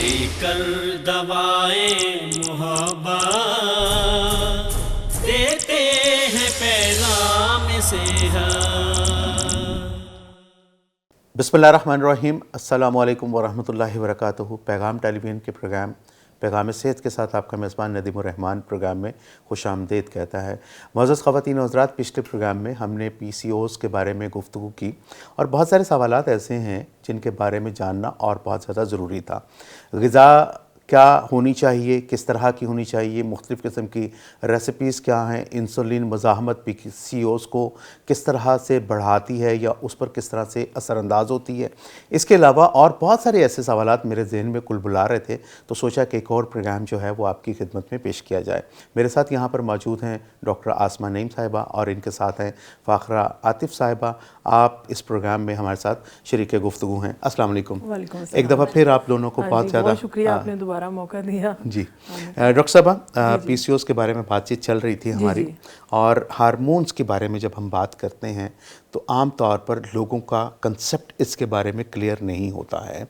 लेकर दवाएं मोहब्बत देते हैं पैगाम सेहत। बिस्मिल्लाहिर्रहमानिर्रहीम। अस्सलामुअलैकुम वरहमतुल्लाहि वबरकातुहू। पैगाम टेलीविज़न के प्रोग्राम पैगाम सेहत के साथ आपका मेज़बान नदीमुर रहमान प्रोग्राम में खुशामदीद कहता है। मुअज़्ज़ज़ ख़वातीन व हज़रात, पिछले प्रोग्राम में हमने PCOS के बारे में गुफ्तगू की और बहुत सारे सवालात ऐसे हैं जिनके बारे में जानना और बहुत ज़्यादा ज़रूरी था। ग़िज़ा क्या होनी चाहिए, किस तरह की होनी चाहिए, मुख्तलिफ़ किस्म की रेसिपीज़ क्या हैं, इंसुलिन मुज़ाहमत PCOS को किस तरह से बढ़ाती है या उस पर किस तरह से असरअंदाज होती है। इसके अलावा और बहुत सारे ऐसे सवालात मेरे जहन में कुल बुला रहे थे, तो सोचा कि एक और प्रोग्राम जो है वो आपकी खिदमत में पेश किया जाए। मेरे साथ यहाँ पर मौजूद हैं डॉक्टर आसमा नईम साहिबा और इनके साथ हैं फ़ाखरा आतिफ़ साहिबा। आप इस प्रोग्राम में हमारे साथ शरीक गुफ्तगू हैं। अस्सलाम वालेकुम। एक दफ़ा फिर आप दोनों को बहुत ज़्यादा शुक्रिया, आपने दोबारा मौका दिया। जी डॉक्टर साहबा, PCOS के बारे में बातचीत चल रही थी हमारी, और हार्मोन्स के बारे में जब हम बात करते हैं तो आम तौर पर लोगों का कंसेप्ट इसके बारे में क्लियर नहीं होता है।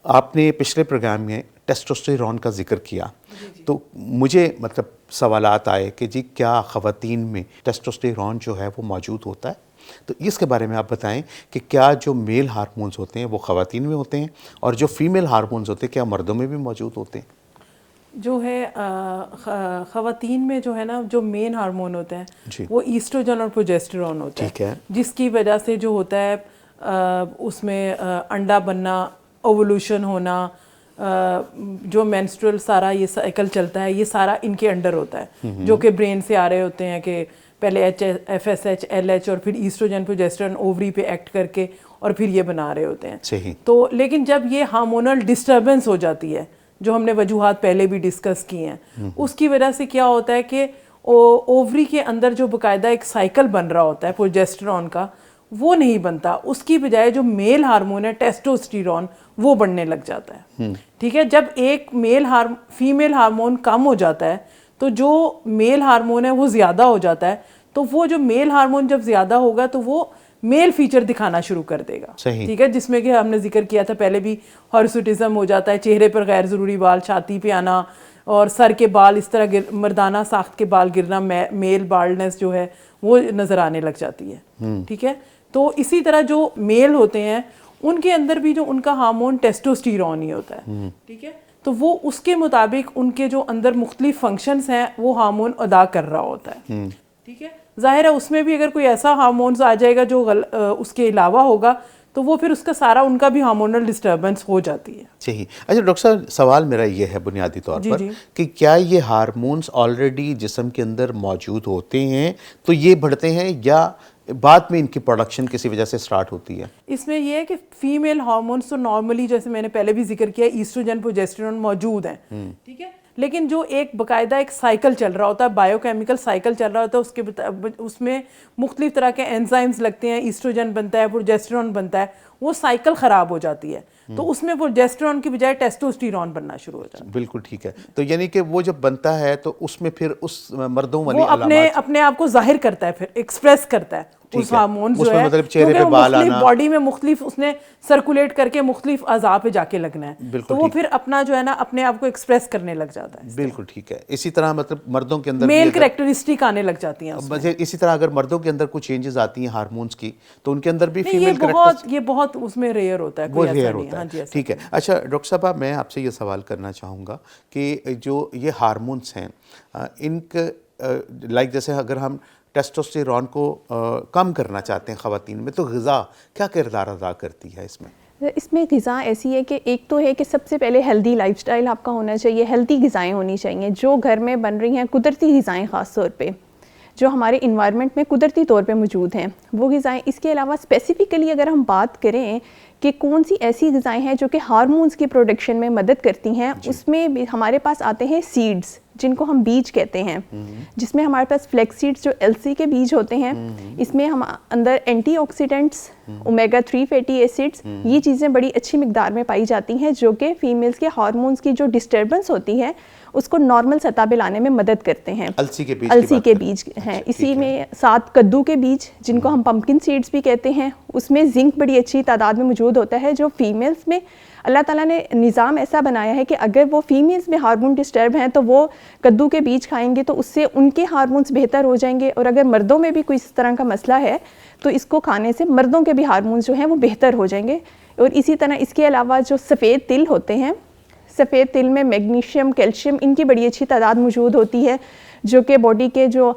आपने पिछले प्रोग्राम में टेस्टोस्टेरोन का जिक्र किया, तो मुझे मतलब सवालात आए कि जी क्या ख़वातीन में टेस्टोस्टेरोन जो है वो मौजूद होता है, तो इसके बारे में आप बताएं कि क्या जो मेल हार्मोन्स होते हैं वो ख़वातीन में होते हैं और जो फीमेल हार्मोन्स होते हैं क्या मर्दों में भी मौजूद होते हैं? जो है ख़वातीन में जो है ना, जो मेन हार्मोन होते हैं वो ईस्ट्रोजन और प्रोजेस्टेरोन होता है, जिसकी वजह से जो होता है उसमें अंडा बनना, ओवुलेशन होना, जो मेंस्ट्रुअल सारा ये साइकिल चलता है, ये सारा इनके अंडर होता है, जो कि ब्रेन से आ रहे होते हैं कि पहले FSH, LH और फिर ईस्ट्रोजन प्रोजेस्टेरोन ओवरी पे एक्ट करके और फिर ये बना रहे होते हैं। सही। तो लेकिन जब ये हार्मोनल डिस्टर्बेंस हो जाती है, जो हमने वजूहात पहले भी डिस्कस किए हैं, उसकी वजह से क्या होता है कि ओवरी के अंदर जो बाकायदा एक साइकिल बन रहा होता है प्रोजेस्टेरोन का, वो नहीं बनता। उसकी बजाय जो मेल हार्मोन है टेस्टोस्टेरोन, वो बढ़ने लग जाता है। ठीक है, जब एक फीमेल हार्मोन कम हो जाता है तो जो मेल हार्मोन है वो ज़्यादा हो जाता है। तो वो जो मेल हार्मोन जब ज़्यादा होगा तो वो मेल फीचर दिखाना शुरू कर देगा। ठीक है, जिसमें कि हमने जिक्र किया था पहले भी, हर्सुटिज्म हो जाता है, चेहरे पर गैर ज़रूरी बाल, छाती पे आना और सर के बाल इस तरह मर्दाना साख्त के बाल गिरना, मेल बाल्डनेस जो है वो नज़र आने लग जाती है। ठीक है, तो इसी तरह जो मेल होते हैं उनके अंदर भी जो उनका हार्मोन टेस्टोस्टेरोन ही होता है। ठीक है, तो वो उसके मुताबिक उनके जो अंदर मुख्तलिफ फंक्शंस हैं वो हार्मोन अदा कर रहा होता है। ठीक है, जाहिर है उसमें भी अगर कोई ऐसा हार्मोन्स आ जाएगा जो उसके अलावा होगा तो वो फिर उसका सारा उनका भी हार्मोनल डिस्टर्बेंस हो जाती है। सही। अच्छा डॉक्टर साहब, सवाल मेरा ये है बुनियादी तौर पर कि क्या ये हार्मोन्स ऑलरेडी जिस्म के अंदर मौजूद होते हैं तो ये बढ़ते हैं या बाद में इनकी प्रोडक्शन किसी वजह से स्टार्ट होती है? इसमें यह है कि फीमेल हार्मोन्स तो नॉर्मली, जैसे मैंने पहले भी जिक्र किया, ईस्ट्रोजन प्रोजेस्टेरोन मौजूद हैं। ठीक है, लेकिन जो एक बाकायदा एक साइकिल चल रहा होता है, बायोकेमिकल साइकिल चल रहा होता है, उसमें मुख्तलिफ तरह के एंजाइम्स लगते हैं, ईस्ट्रोजन बनता है, प्रोजेस्टेरोन बनता है, वो साइकिल ख़राब हो जाती है तो उसमें प्रोजेस्टेरोन की बजाय टेस्टोस्टेरोन बनना शुरू हो जाता है। बिल्कुल ठीक है। तो यानी कि वो जब बनता है तो उसमें फिर उस मर्दों वाली वो अपने आप को जाहिर करता है, फिर एक्सप्रेस करता है उस हार्मोन जो है, मतलब चेहरे पे बाल आना, बॉडी में मुख्तलिफ उसने सर्कुलेट करके मुख्तलिफ अज़ा पे जाके लगना है, तो वो फिर अपना जो है ना अपने आप को एक्सप्रेस करने लग जाता है। बिल्कुल ठीक है। इसी तरह मतलब मर्दों के अंदर मेल कैरेक्टरिस्टिक आने लग जाती हैं उसमें। इसी तरह अगर मर्दों के अंदर कुछ चेंजेस आती हैं हार्मोन्स की तो उनके अंदर भी फीमेल ये बहुत उसमें रेयर होता है, वो रेयर होता है। ठीक है। अच्छा डॉक्टर साहब, मैं आपसे ये सवाल करना चाहूँगा कि जो ये हार्मोन्स हैं इनके लाइक जैसे अगर हम टेस्टोस्टेरोन को कम करना चाहते हैं ख़वातीन में तो ग़िज़ा क्या किरदार अदा करती है इसमें? इसमें ग़िज़ा ऐसी है कि एक तो है कि सबसे पहले हेल्दी लाइफस्टाइल आपका होना चाहिए, हेल्दी ग़िज़ाएँ होनी चाहिए जो घर में बन रही हैं, कुदरती ग़िज़ाएँ ख़ास तौर पे जो हमारे इन्वायरमेंट में कुदरती तौर पे मौजूद हैं वो ग़िज़ाएँ। इसके अलावा स्पेसिफ़िकली अगर हम बात करें कि कौन सी ऐसी ग़िज़ाएँ हैं जो कि हार्मोन्स की प्रोडक्शन में मदद करती हैं, उसमें भी हमारे पास आते हैं सीड्स, जिनको हम बीज कहते हैं, जिसमें हमारे पास फ्लैक्स सीड्स जो LC के बीज होते हैं, इसमें हम अंदर एंटीऑक्सीडेंट्स, ओमेगा 3 फैटी एसिड्स, ये चीज़ें बड़ी अच्छी मिकदार में पाई जाती हैं जो कि फीमेल्स के हार्मोन्स की जो डिस्टर्बेंस होती है उसको नॉर्मल सतह पे लाने में मदद करते हैं। अलसी के बीज हैं। इसी में साथ कद्दू के बीज जिनको हम पम्पकिन सीड्स भी कहते हैं, उसमें जिंक बड़ी अच्छी तादाद में मौजूद होता है जो फीमेल्स में अल्लाह ताला ने निज़ाम ऐसा बनाया है कि अगर वो फीमेल्स में हार्मोन डिस्टर्ब हैं तो वो कद्दू के बीज खाएंगे तो उससे उनके हार्मोन्स बेहतर हो जाएंगे, और अगर मर्दों में भी कोई इस तरह का मसला है तो इसको खाने से मर्दों के भी हार्मोन्स जो हैं वो बेहतर हो जाएंगे। और इसी तरह इसके अलावा जो सफ़ेद तिल होते हैं, सफ़ेद तिल में मैग्नीशियम, कैल्शियम, इनकी बड़ी अच्छी तादाद मौजूद होती है, जो कि बॉडी के जो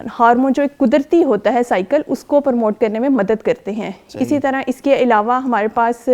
हार्मोन जो एक कुदरती होता है साइकिल, उसको प्रमोट करने में मदद करते हैं। इसी तरह इसके अलावा हमारे पास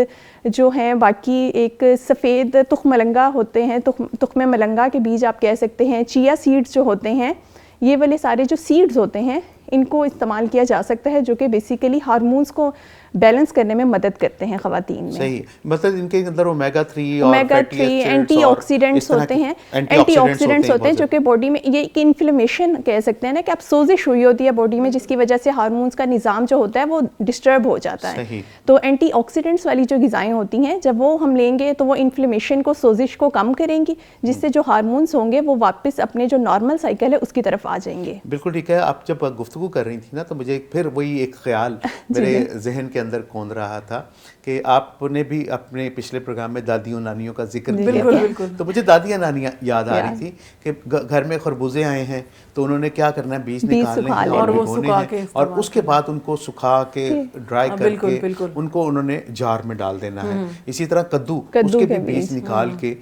जो हैं बाकी एक सफ़ेद तुखमलंगा होते हैं, तुखमे मलंगा के बीज आप कह सकते हैं, चिया सीड्स जो होते हैं, ये वाले सारे जो सीड्स होते हैं इनको इस्तेमाल किया जा सकता है, जो कि बेसिकली हार्मोन्स को बैलेंस करने में मदद करते हैं ख़वातीन में। सही, मतलब इनके अंदर ओमेगा 3 और ओमेगा 3 एंटीऑक्सीडेंट्स होते हैं, एंटीऑक्सीडेंट्स होते हैं जो कि बॉडी में ये एक इन्फ्लेमेशन कह सकते हैं ना, कि आप सोजिश हुई होती है बॉडी में, जिसकी वजह से हार्मोन्स का निज़ाम जो होता है वो डिस्टर्ब हो जाता है। तो एंटीऑक्सीडेंट्स वाली जो ग़िज़ाएँ होती हैं, जब वो हम लेंगे तो वो इन्फ्लेमेशन को, सोजिश को कम करेंगी, जिससे जो हार्मोन्स होंगे वो वापस अपने जो नॉर्मल साइकिल है उसकी तरफ आ जाएंगे। बिल्कुल ठीक है। आप जब गुफ्तगू कर रही थी ना, तो मुझे फिर वही एक ख्याल मेरे जहन के अंदर कौंध रहा था कि आपने भी अपने पिछले प्रोग्राम में दादियों नानियों का जिक्र किया था, तो मुझे दादियाँ नानियाँ याद आ रही थी कि घर में खरबूजे आए हैं तो उन्होंने क्या करना है, बीज निकालने हैं और भिगोने हैं, और उसके बाद उनको सुखा के ड्राई करके उनको उन्होंने जार में डाल देना है। इसी तरह कद्दू, उसके भी बीज निकाल के,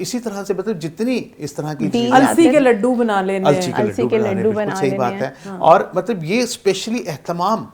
इसी तरह से मतलब जितनी इस तरह की चीजें, अलसी के लड्डू बना लेने, अलसी के लड्डू बना लेने, सही बात है। और मतलब ये स्पेशली एहतमाम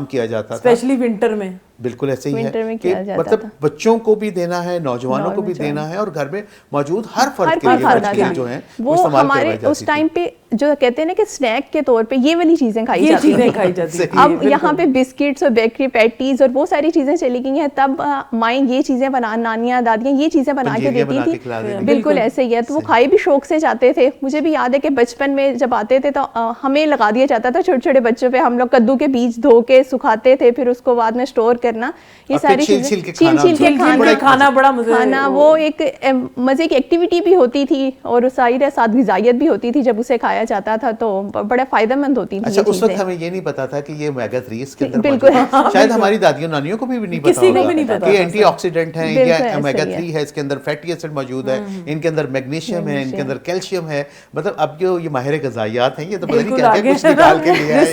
किया जाता था, स्पेशली विंटर में। बिल्कुल ऐसे ही है कि मतलब बच्चों को भी देना है, नौजवानों को भी देना है, और घर में मौजूद हर फर्द के लिए जो है वो हमारे उस टाइम पे जो कहते हैं ना कि स्नैक के तौर पे ये वाली चीजें खाई जाती हैं। अब यहाँ पे बिस्किट्स और बेकरी पैटीज और बहुत सारी चीजें चली गई हैं। तब माएँ ये चीजें बना, नानियाँ दादियाँ ये चीजें बना के देती थी, बिल्कुल ऐसे ही है। तो वो खाए भी शौक से जाते थे। मुझे भी याद है कि बचपन में जब आते थे तो हमें लगा दिया जाता था, छोटे छोटे बच्चों पे हम लोग कद्दू के बीज धो के सुखाते थे, फिर उसको बाद में स्टोर करना, ये सारी चीजें छील के खाना बड़ा खाना, वो एक मजे की एक्टिविटी भी होती थी और सारी साथ ग़िज़ाइयत भी होती थी। जब उसे खाया जाता था तो बड़ा फायदेमंद होती थी। अच्छा, उस वक्त हमें ये नहीं पता था कि ये ओमेगा 3 इसके अंदर बिल्कुल शायद हमारी दादियों नानियों को भी नहीं पता होगा कि एंटीऑक्सीडेंट है या ओमेगा 3 है, इसके अंदर फैटी एसिड मौजूद है, इनके अंदर मैग्नीशियम है, इनके अंदर कैल्शियम है। मतलब अब जो ये माहिर ग़िज़ाइयात हैं, ये तो पता नहीं क्या कुछ निकाल के लिया है,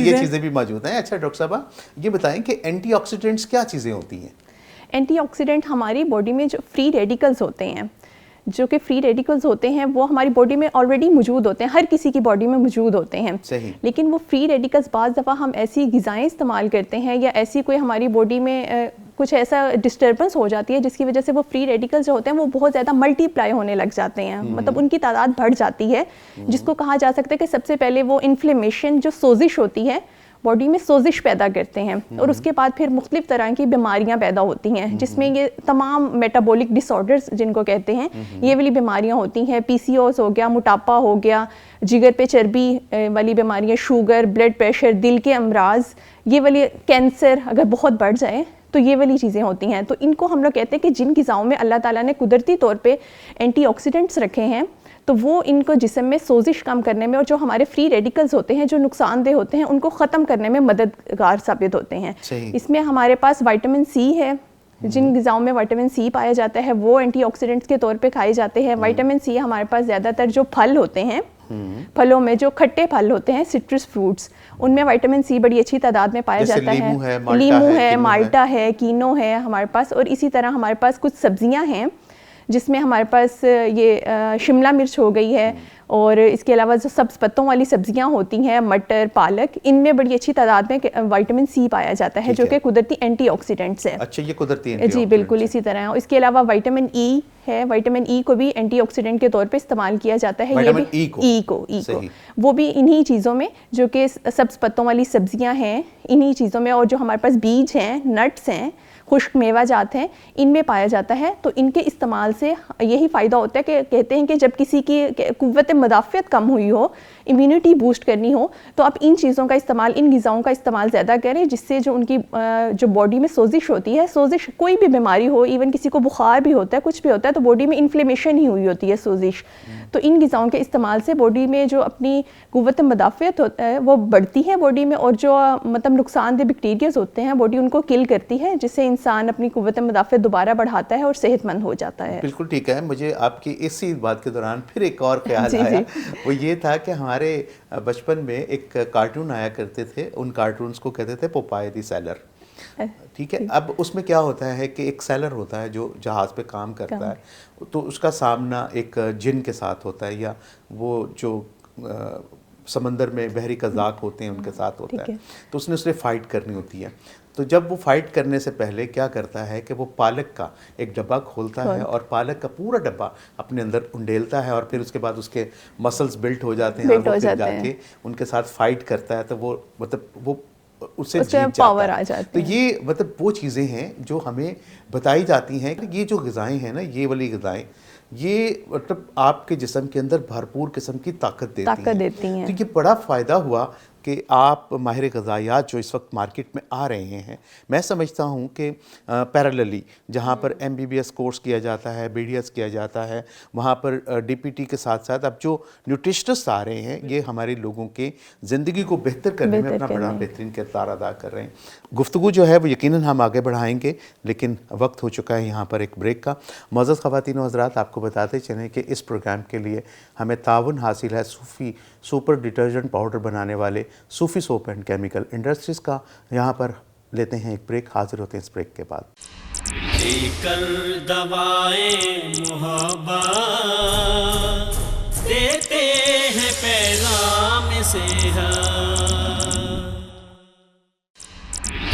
ये चीजें भी मौजूद हैं। अच्छा डॉक्टर साहब, ये बताएं कि एंटीऑक्सीडेंट्स क्या चीज़ें होती हैं? एंटीऑक्सीडेंट हमारी बॉडी में जो फ्री रेडिकल्स होते हैं, जो कि फ्री रेडिकल्स होते हैं वो हमारी बॉडी में ऑलरेडी मौजूद होते हैं, हर किसी की बॉडी में मौजूद होते हैं। सही। लेकिन वो फ्री रेडिकल्स बाज़ दफ़ा हम ऐसी ग़िज़ाएँ इस्तेमाल करते हैं या ऐसी कोई हमारी बॉडी में कुछ ऐसा डिस्टर्बेंस हो जाती है जिसकी वजह से वो फ्री रेडिकल्स जो होते हैं वो बहुत ज़्यादा मल्टीप्लाई होने लग जाते हैं, मतलब उनकी तादाद बढ़ जाती है, जिसको कहा जा सकता है कि सबसे पहले वो इन्फ्लेमेशन, जो सोजिश होती है, बॉडी में सोजिश पैदा करते हैं, और उसके बाद फिर मुख्तलिफ तरह की बीमारियां पैदा होती हैं, जिसमें ये तमाम मेटाबॉलिक डिसऑर्डर्स जिनको कहते हैं, ये वाली बीमारियां होती हैं। PCOS हो गया, मोटापा हो गया, जिगर पे चर्बी वाली बीमारियां, शुगर, ब्लड प्रेशर, दिल के अमराज, ये वाली कैंसर अगर बहुत बढ़ जाए तो ये वाली चीज़ें होती हैं। तो इनको हम लोग कहते हैं कि जिन ग़िज़ाओं में अल्लाह ताला ने कुदरती तौर पे एंटीऑक्सीडेंट्स रखे हैं, तो वो इनको जिस्म में सोजिश कम करने में और जो हमारे फ्री रेडिकल्स होते हैं जो नुकसानदेह होते हैं उनको ख़त्म करने में मददगार साबित होते हैं। इसमें हमारे पास विटामिन C है, जिन ग़िज़ाओं में विटामिन C पाया जाता है वो एंटीऑक्सीडेंट्स के तौर पे खाए जाते हैं। विटामिन C हमारे पास ज़्यादातर जो फल होते हैं, फलों में जो खट्टे फल होते हैं, सिट्रस फ्रूट्स, उनमें विटामिन C बड़ी अच्छी तादाद में पाया जाता है। लीमू है, माल्टा है, कीनो है हमारे पास, और इसी तरह हमारे पास कुछ सब्जियां हैं जिसमें हमारे पास ये शिमला मिर्च हो गई है, और इसके अलावा जो सब्ज़ पत्तों वाली सब्जियां होती हैं, मटर, पालक, इनमें बड़ी अच्छी तादाद में विटामिन C पाया जाता है, जो कि कुदरती एंटीऑक्सीडेंट्स है। अच्छा, ये कुदरती जी बिल्कुल इसी तरह। इसके अलावा विटामिन E है, विटामिन E को भी एंटीऑक्सीडेंट के तौर पे इस्तेमाल किया जाता है। ये भी E को वो भी इन्हीं चीज़ों में, जो कि सब्ज़ पत्तों वाली सब्जियां हैं, इन्हीं चीज़ों में, और जो हमारे पास बीज हैं, नट्स हैं, खुश्क मेवा जात हैं, इनमें पाया जाता है। तो इनके इस्तेमाल से यही फ़ायदा होता है कि कहते हैं कि जब किसी की क़ुव्वत मुदाफ़ियत कम हुई हो, इम्यूनिटी बूस्ट करनी हो, तो आप इन चीज़ों का इस्तेमाल, इन ग़िज़ाओं का इस्तेमाल ज़्यादा करें, जिससे जो उनकी जो बॉडी में सोजिश होती है, सोजिश कोई भी बीमारी हो, इवन किसी को बुखार भी होता है, कुछ भी होता है, तो बॉडी में इन्फ्लेमेशन ही हुई होती है, सोजिश, तो इन ग़िज़ाओं के इस्तेमाल से बॉडी में जो अपनी क़ुव्वत मुदाफ़ियत होता है वो बढ़ती है बॉडी में, और जो मतलब नुकसानदेह बैक्टीरियाज़ होते हैं बॉडी उनको किल करती है, जिससे इंसान अपनी कुव्वत मुदाफ़त दोबारा बढ़ाता है और सेहतमंद हो जाता है। बिल्कुल ठीक है। मुझे आपकी इसी बात के दौरान फिर एक और ख्याल जी, आया, जी। वो ये था कि हमारे बचपन में एक कार्टून आया करते थे, उन कार्टून्स को कहते थे पोपाय द सेलर। ठीक है। अब उसमें क्या होता है कि एक सेलर होता है जो जहाज़ पे काम करता है, तो उसका सामना एक जिन के साथ होता है, या वो जो समंदर में बहरी कज़ाक होते हैं उनके साथ होता है। तो उसने फ़ाइट करनी होती है। तो जब वो फाइट करने से पहले क्या करता है कि वो पालक का एक डब्बा खोलता है और पालक का पूरा डब्बा अपने अंदर उंडेलता है, और फिर उसके बाद उसके मसल्स बिल्ट हो जाते हैं और वो फिर जाके उनके साथ फाइट करता है, तो वो मतलब वो उससे जीत पावर जाता आ है। जाती तो ये मतलब वो चीज़ें हैं जो हमें बताई जाती हैं कि ये जो ग़िज़ाएँ हैं ना, ये वाली ग़िज़ाएँ, ये मतलब आपके जिस्म के अंदर भरपूर किस्म की ताकत देती हैं। तो ये बड़ा फ़ायदा हुआ कि आप माहिर ग़िज़ायात जो इस वक्त मार्केट में आ रहे हैं, मैं समझता हूँ कि पैरेलली जहाँ पर MBBS कोर्स किया जाता है, BDS किया जाता है, वहाँ पर DPT के साथ साथ अब जो न्यूट्रिशनिस्ट आ रहे हैं, ये हमारे लोगों के ज़िंदगी को बेहतर करने में अपना बड़ा बेहतरीन किरदार अदा कर रहे हैं। गुफ्तगू जो है वो यकीनन हम आगे बढ़ाएंगे, लेकिन वक्त हो चुका है यहाँ पर एक ब्रेक का। मुअज़्ज़ज़ ख़वातीन व हज़रात, आपको बताते चलें कि इस प्रोग्राम के लिए हमें ताउन हासिल है सूफ़ी सुपर डिटर्जेंट पाउडर बनाने वाले सूफ़ी सोप एंड केमिकल इंडस्ट्रीज़ का। यहाँ पर लेते हैं एक ब्रेक, हाजिर होते हैं इस ब्रेक के बाद। लेकर दवाएं मोहब्बत देते हैं पैगाम सेहत,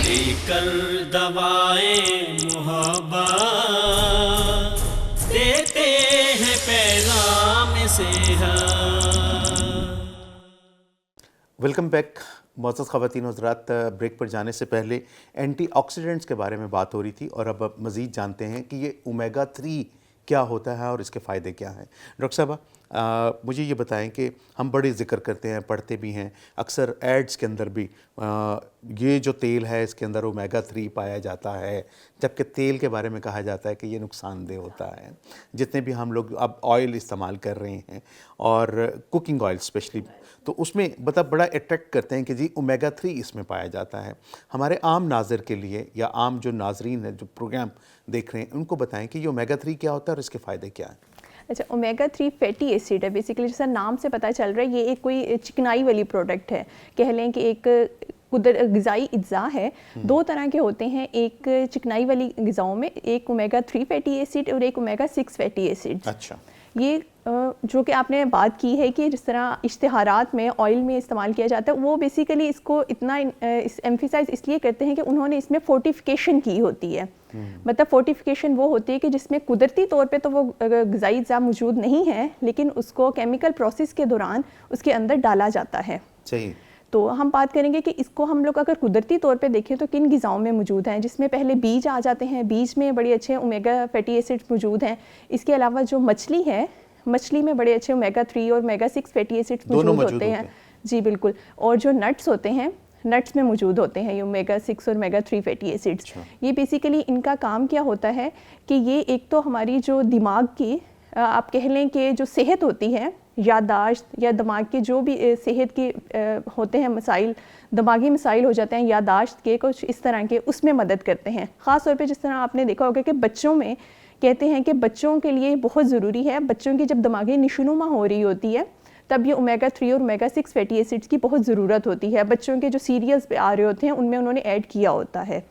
लेकर दवाएं मोहब्बत देते हैं पैगाम सेहत। वेलकम बैक मुअज़्ज़ज़ ख़वातीन व हज़रात। ब्रेक पर जाने से पहले एंटीऑक्सीडेंट्स के बारे में बात हो रही थी, और अब मज़ीद जानते हैं कि ये ओमेगा 3 क्या होता है और इसके फ़ायदे क्या हैं। डॉक्टर साहबा, मुझे ये बताएं कि हम बड़े ज़िक्र करते हैं, पढ़ते भी हैं, अक्सर एड्स के अंदर भी ये जो तेल है इसके अंदर ओमेगा 3 पाया जाता है, जबकि तेल के बारे में कहा जाता है कि ये नुकसानदेह होता है। जितने भी हम लोग अब ऑयल इस्तेमाल कर रहे हैं, और कुकिंग ऑयल स्पेशली, तो उसमें मतलब बड़ा अट्रैक्ट करते हैं कि जी ओमेगा 3 इसमें पाया जाता है। हमारे आम नाज़र के लिए या आम जो नाजरीन है जो प्रोग्राम देख रहे हैं, उनको बताएं कि ये ओमेगा 3 क्या होता है और इसके फ़ायदे क्या हैं। अच्छा, ओमेगा 3 फैटी एसिड है। बेसिकली जैसा नाम से पता चल रहा है, ये एक कोई चिकनाई वाली प्रोडक्ट है, कह लें कि एक ग़िज़ाई अज्जा है। दो तरह के होते हैं, एक चिकनाई वाली ग़िज़ाओं में एक ओमेगा 3 फैटी एसिड और एक ओमेगा 6 फैटी एसिड। अच्छा, ये जो कि आपने बात की है कि जिस तरह इश्तिहारात में ऑयल में इस्तेमाल किया जाता है, वो बेसिकली इसको इतना एम्फिसाइज इसलिए करते हैं कि उन्होंने इसमें फोर्टिफिकेशन की होती है। मतलब फोर्टिफिकेशन वो होती है कि जिसमें कुदरती तौर पे तो वो ग़िज़ाई अज़्ज़ा मौजूद नहीं है, लेकिन उसको केमिकल प्रोसेस के दौरान उसके अंदर डाला जाता है। सही। तो हम बात करेंगे कि इसको हम लोग अगर कुदरती तौर पे देखें तो किन ग़िज़ाओं में मौजूद हैं, जिसमें पहले बीज आ जाते हैं। बीज में बड़े अच्छे ओमेगा फैटी एसिड्स मौजूद हैं। इसके अलावा जो मछली है, मछली में बड़े अच्छे ओमेगा 3 और ओमेगा 6 फैटी एसिड्स मौजूद होते हैं। जी बिल्कुल। और जो नट्स होते हैं, नट्स में मौजूद होते हैं ये ओमेगा 6 और ओमेगा 3 फैटी एसिड्स। ये बेसिकली इनका काम क्या होता है कि ये एक तो हमारी जो दिमाग की आप कह लें कि जो सेहत होती है, याददाश्त या दिमाग के जो भी सेहत के होते हैं मसाइल, दिमागी मसाइल हो जाते हैं याददाश्त के, कुछ इस तरह के, उसमें मदद करते हैं। ख़ास तौर पे जिस तरह आपने देखा होगा कि बच्चों में कहते हैं कि बच्चों के लिए बहुत ज़रूरी है, बच्चों की जब दिमागी निशोनुमा हो रही होती है तब ये ओमेगा 3 और ओमेगा 6 फैटी एसिड्स की बहुत ज़रूरत होती है। बच्चों के जो सीरियल्स पे आ रहे होते हैं उनमें उन्होंने ऐड किया होता है।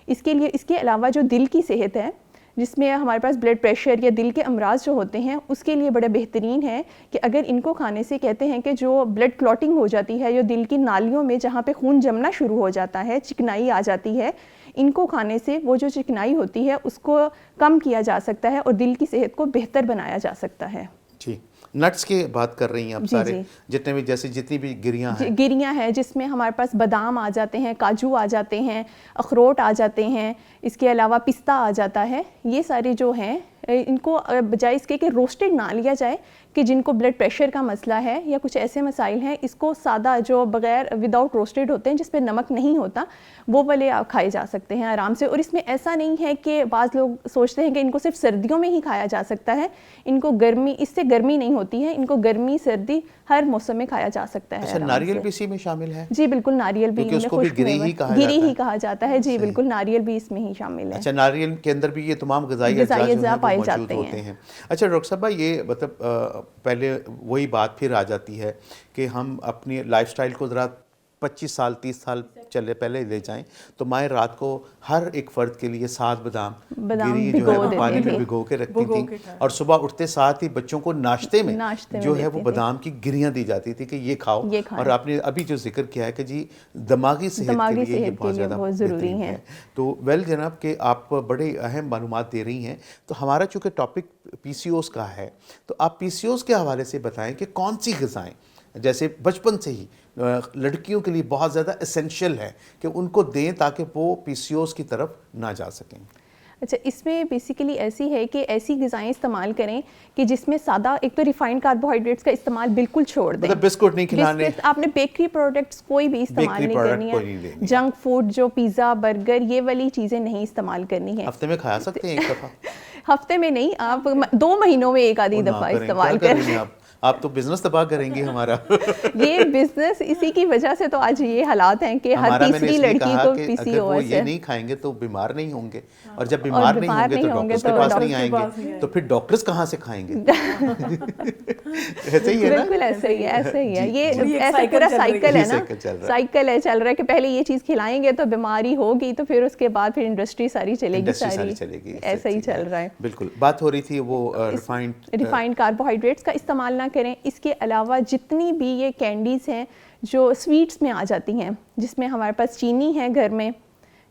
इसके लिए इसके अलावा जो दिल की सेहत है, जिसमें हमारे पास ब्लड प्रेशर या दिल के अमराज जो होते हैं, उसके लिए बड़ा बेहतरीन है कि अगर इनको खाने से कहते हैं कि जो ब्लड क्लॉटिंग हो जाती है, जो दिल की नालियों में जहाँ पे खून जमना शुरू हो जाता है, चिकनाई आ जाती है, इनको खाने से वो जो चिकनाई होती है उसको कम किया जा सकता है और दिल की सेहत को बेहतर बनाया जा सकता है। जी, नट्स की बात कर रही हैं आप, सारे जितने भी, जैसे जितनी भी गिरियाँ हैं जिसमें हमारे पास बादाम आ जाते हैं, काजू आ जाते हैं, अखरोट आ जाते हैं, इसके अलावा पिस्ता आ जाता है। ये सारे जो हैं इनको बजाय इसके कि रोस्टेड ना लिया जाए, कि जिनको ब्लड प्रेशर का मसला है या कुछ ऐसे मसाइल हैं, इसको सादा जो बगैर विदाउट रोस्टेड होते हैं जिस पे नमक नहीं होता, वो वाले आप खाए जा सकते हैं आराम से। और इसमें ऐसा नहीं है कि बाज़ लोग सोचते हैं कि इनको सिर्फ सर्दियों में ही खाया जा सकता है, इनको गर्मी, इससे गर्मी नहीं होती है, इनको गर्मी सर्दी हर मौसम में खाया जा सकता है। अच्छा, नारियल भी इसी में शामिल है? जी बिल्कुल, नारियल भी, उसको भी गिरी ही कहा जाता है। जी बिल्कुल, नारियल भी इसमें ही शामिल है। अच्छा, नारियल के अंदर भी ये तमाम ग़िज़ाई अज्जा पाए जाते हैं। अच्छा डॉक्टर साहब, ये मतलब पहले वही बात फिर आ जाती है कि हम अपनी लाइफस्टाइल को ज़रा 25 साल 30 साल चले पहले ले जाएं तो माएँ रात को हर एक फ़र्द के लिए 7 बादाम गिरी जो है वो पानी में भिगो के रखती थी, और सुबह उठते साथ ही बच्चों को नाश्ते में जो है वो बादाम की गिरियाँ दी जाती थी कि ये खाओ। और आपने अभी जो जिक्र किया है कि जी दिमागी सेहत के लिए ये बहुत ज़्यादा ज़रूरी है। तो वेल जनाब कि आप बड़े अहम मालूमात दे रही हैं। तो हमारा चूँकि टॉपिक PCOS का है, तो आप PCOS के हवाले से बताएं कि कौन सी ग़िज़ाएँ जैसे बचपन से ही लड़कियों के लिए बहुत ज़्यादा एसेंशियल है कि उनको दें ताकि वो PCOS की तरफ ना जा सकें। अच्छा, इसमें बेसिकली ऐसी है कि ऐसी ग़िज़ाएँ इस्तेमाल करें कि जिसमें सादा, एक तो रिफाइंड कार्बोहाइड्रेट्स का इस्तेमाल बिल्कुल छोड़ दें, मतलब बिस्कुट नहीं खिलाने, आपने बेकरी प्रोडक्ट्स कोई भी इस्तेमाल नहीं करनी है, जंक फूड जो पिज़्ज़ा बर्गर ये वाली चीज़ें नहीं इस्तेमाल करनी है। हफ्ते में खा सकते हैं एक दफ़ा? हफ्ते में नहीं, आप 2 महीनों में एक आधी दफ़ा इस्तेमाल करें। आप तो बिजनेस तबाह करेंगे हमारा। ये बिजनेस, इसी की वजह से तो आज ये हालात हैं कि हर तीसरी लड़की को PCOS है। ये नहीं खाएंगे तो बीमार नहीं होंगे, और जब बीमार नहीं होंगे तो डॉक्टर्स के पास नहीं आएंगे, तो फिर डॉक्टर्स कहाँ से खाएंगे? ऐसे ही है ना? बिल्कुल ऐसे ही है, ऐसे ही है। ये ऐसा पूरा साइकिल है ना, साइकिल है चल रहा है कि पहले ये चीज़ खिलाएंगे तो बीमारी होगी, तो फिर उसके बाद फिर इंडस्ट्री सारी चलेगी, सारी ऐसा ही चल रहा है। बिल्कुल, बात हो रही थी वो रिफाइंड कार्बोहाइड्रेट्स का इस्तेमाल ना करें। इसके अलावा जितनी भी ये कैंडीज़ हैं जो स्वीट्स में आ जाती हैं, जिसमें हमारे पास चीनी है घर में,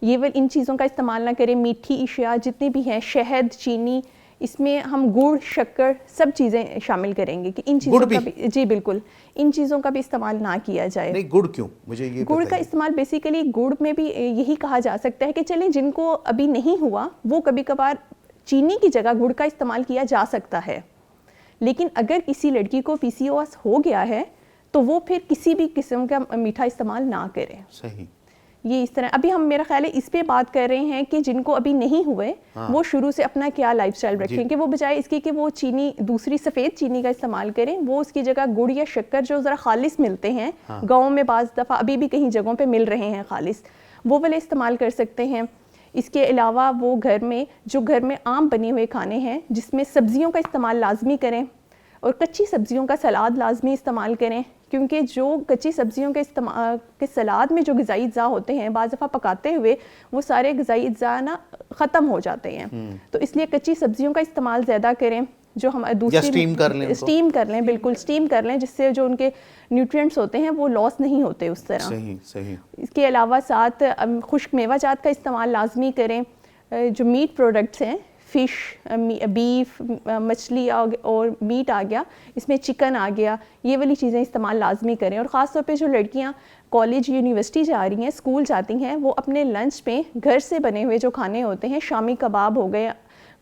ये वो इन चीज़ों का इस्तेमाल ना करें। मीठी अशिया जितनी भी हैं, शहद, चीनी, इसमें हम गुड़, शक्कर सब चीज़ें शामिल करेंगे कि इन चीज़ों का भी, जी बिल्कुल, इन चीज़ों का भी इस्तेमाल ना किया जाए। नहीं, गुड़ क्यों? मुझे ये गुड़ का इस्तेमाल बेसिकली, गुड़ में भी यही कहा जा सकता है कि चलें जिनको अभी नहीं हुआ वो कभी कभार चीनी की जगह गुड़ का इस्तेमाल किया जा सकता है। लेकिन अगर किसी लड़की को PCOS हो गया है तो वो फिर किसी भी किस्म का मीठा इस्तेमाल ना करें। सही, ये इस तरह, अभी हम मेरा ख्याल है इस पे बात कर रहे हैं कि जिनको अभी नहीं हुए वो शुरू से अपना क्या लाइफस्टाइल रखें, कि वो बजाय इसके कि वो चीनी, दूसरी सफ़ेद चीनी का इस्तेमाल करें, वो उसकी जगह गुड़ या शक्कर जो ज़रा खालिस मिलते हैं, गाँव में बाज़ दफ़ा अभी भी कहीं जगहों पर मिल रहे हैं खालिस, वो वाले इस्तेमाल कर सकते हैं। इसके अलावा वो घर में आम बने हुए खाने हैं जिसमें सब्जियों का इस्तेमाल लाजमी करें, और कच्ची सब्जियों का सलाद लाजमी इस्तेमाल करें, क्योंकि जो कच्ची सब्जियों के सलाद में जो ग़िज़ाई अज्जा होते हैं, बाज़ दफ़ा पकाते हुए वो सारे ग़िज़ाई अज्जा ना ख़त्म हो जाते हैं, तो इसलिए कच्ची सब्जियों का इस्तेमाल ज़्यादा करें। जो हम दूसरी स्टीम कर लें, बिल्कुल स्टीम कर लें, जिससे जो उनके न्यूट्रिएंट्स होते हैं वो लॉस नहीं होते उस तरह। सही। इसके अलावा साथ खुश्क मेवाजात का इस्तेमाल लाजमी करें। जो मीट प्रोडक्ट्स हैं, फ़िश, बीफ, मछली और मीट आ गया, इसमें चिकन आ गया, ये वाली चीज़ें इस्तेमाल लाजमी करें। और ख़ास तौर पे जो लड़कियां कॉलेज यूनिवर्सिटी जा रही हैं, स्कूल जाती हैं, वो अपने लंच पे घर से बने हुए जो खाने होते हैं, शामी कबाब हो गए,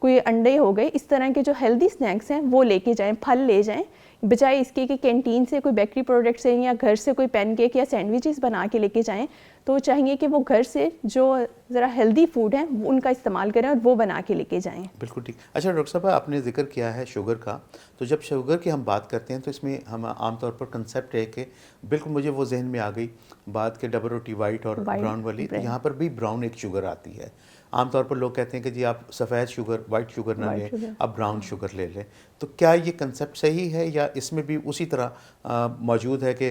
कोई अंडे हो गए, इस तरह के जो हेल्दी स्नैक्स हैं वो लेके जाएं, फल ले जाएं, बजाय इसके कि कैंटीन से कोई बेकरी प्रोडक्ट्स हैं या घर से कोई पैनकेक या सैंडविचेस बना के लेके जाएं। तो चाहिए कि वो घर से जो ज़रा हेल्दी फूड है उनका इस्तेमाल करें और वो बना के लेके जाएं। बिल्कुल ठीक। अच्छा डॉक्टर साहब, आपने जिक्र किया है शुगर का, तो जब शुगर की हम बात करते हैं तो इसमें हम आमतौर पर कंसेप्ट है कि बिल्कुल मुझे वो जहन में आ गई बात के डबल रोटी वाइट और ब्राउन वाली, तो यहाँ पर भी ब्राउन एक शुगर आती है। आमतौर पर लोग कहते हैं कि जी आप सफ़ेद शुगर, वाइट शुगर ना लें, आप ब्राउन शुगर ले लें। तो क्या ये कंसेप्ट सही है या इसमें भी उसी तरह मौजूद है कि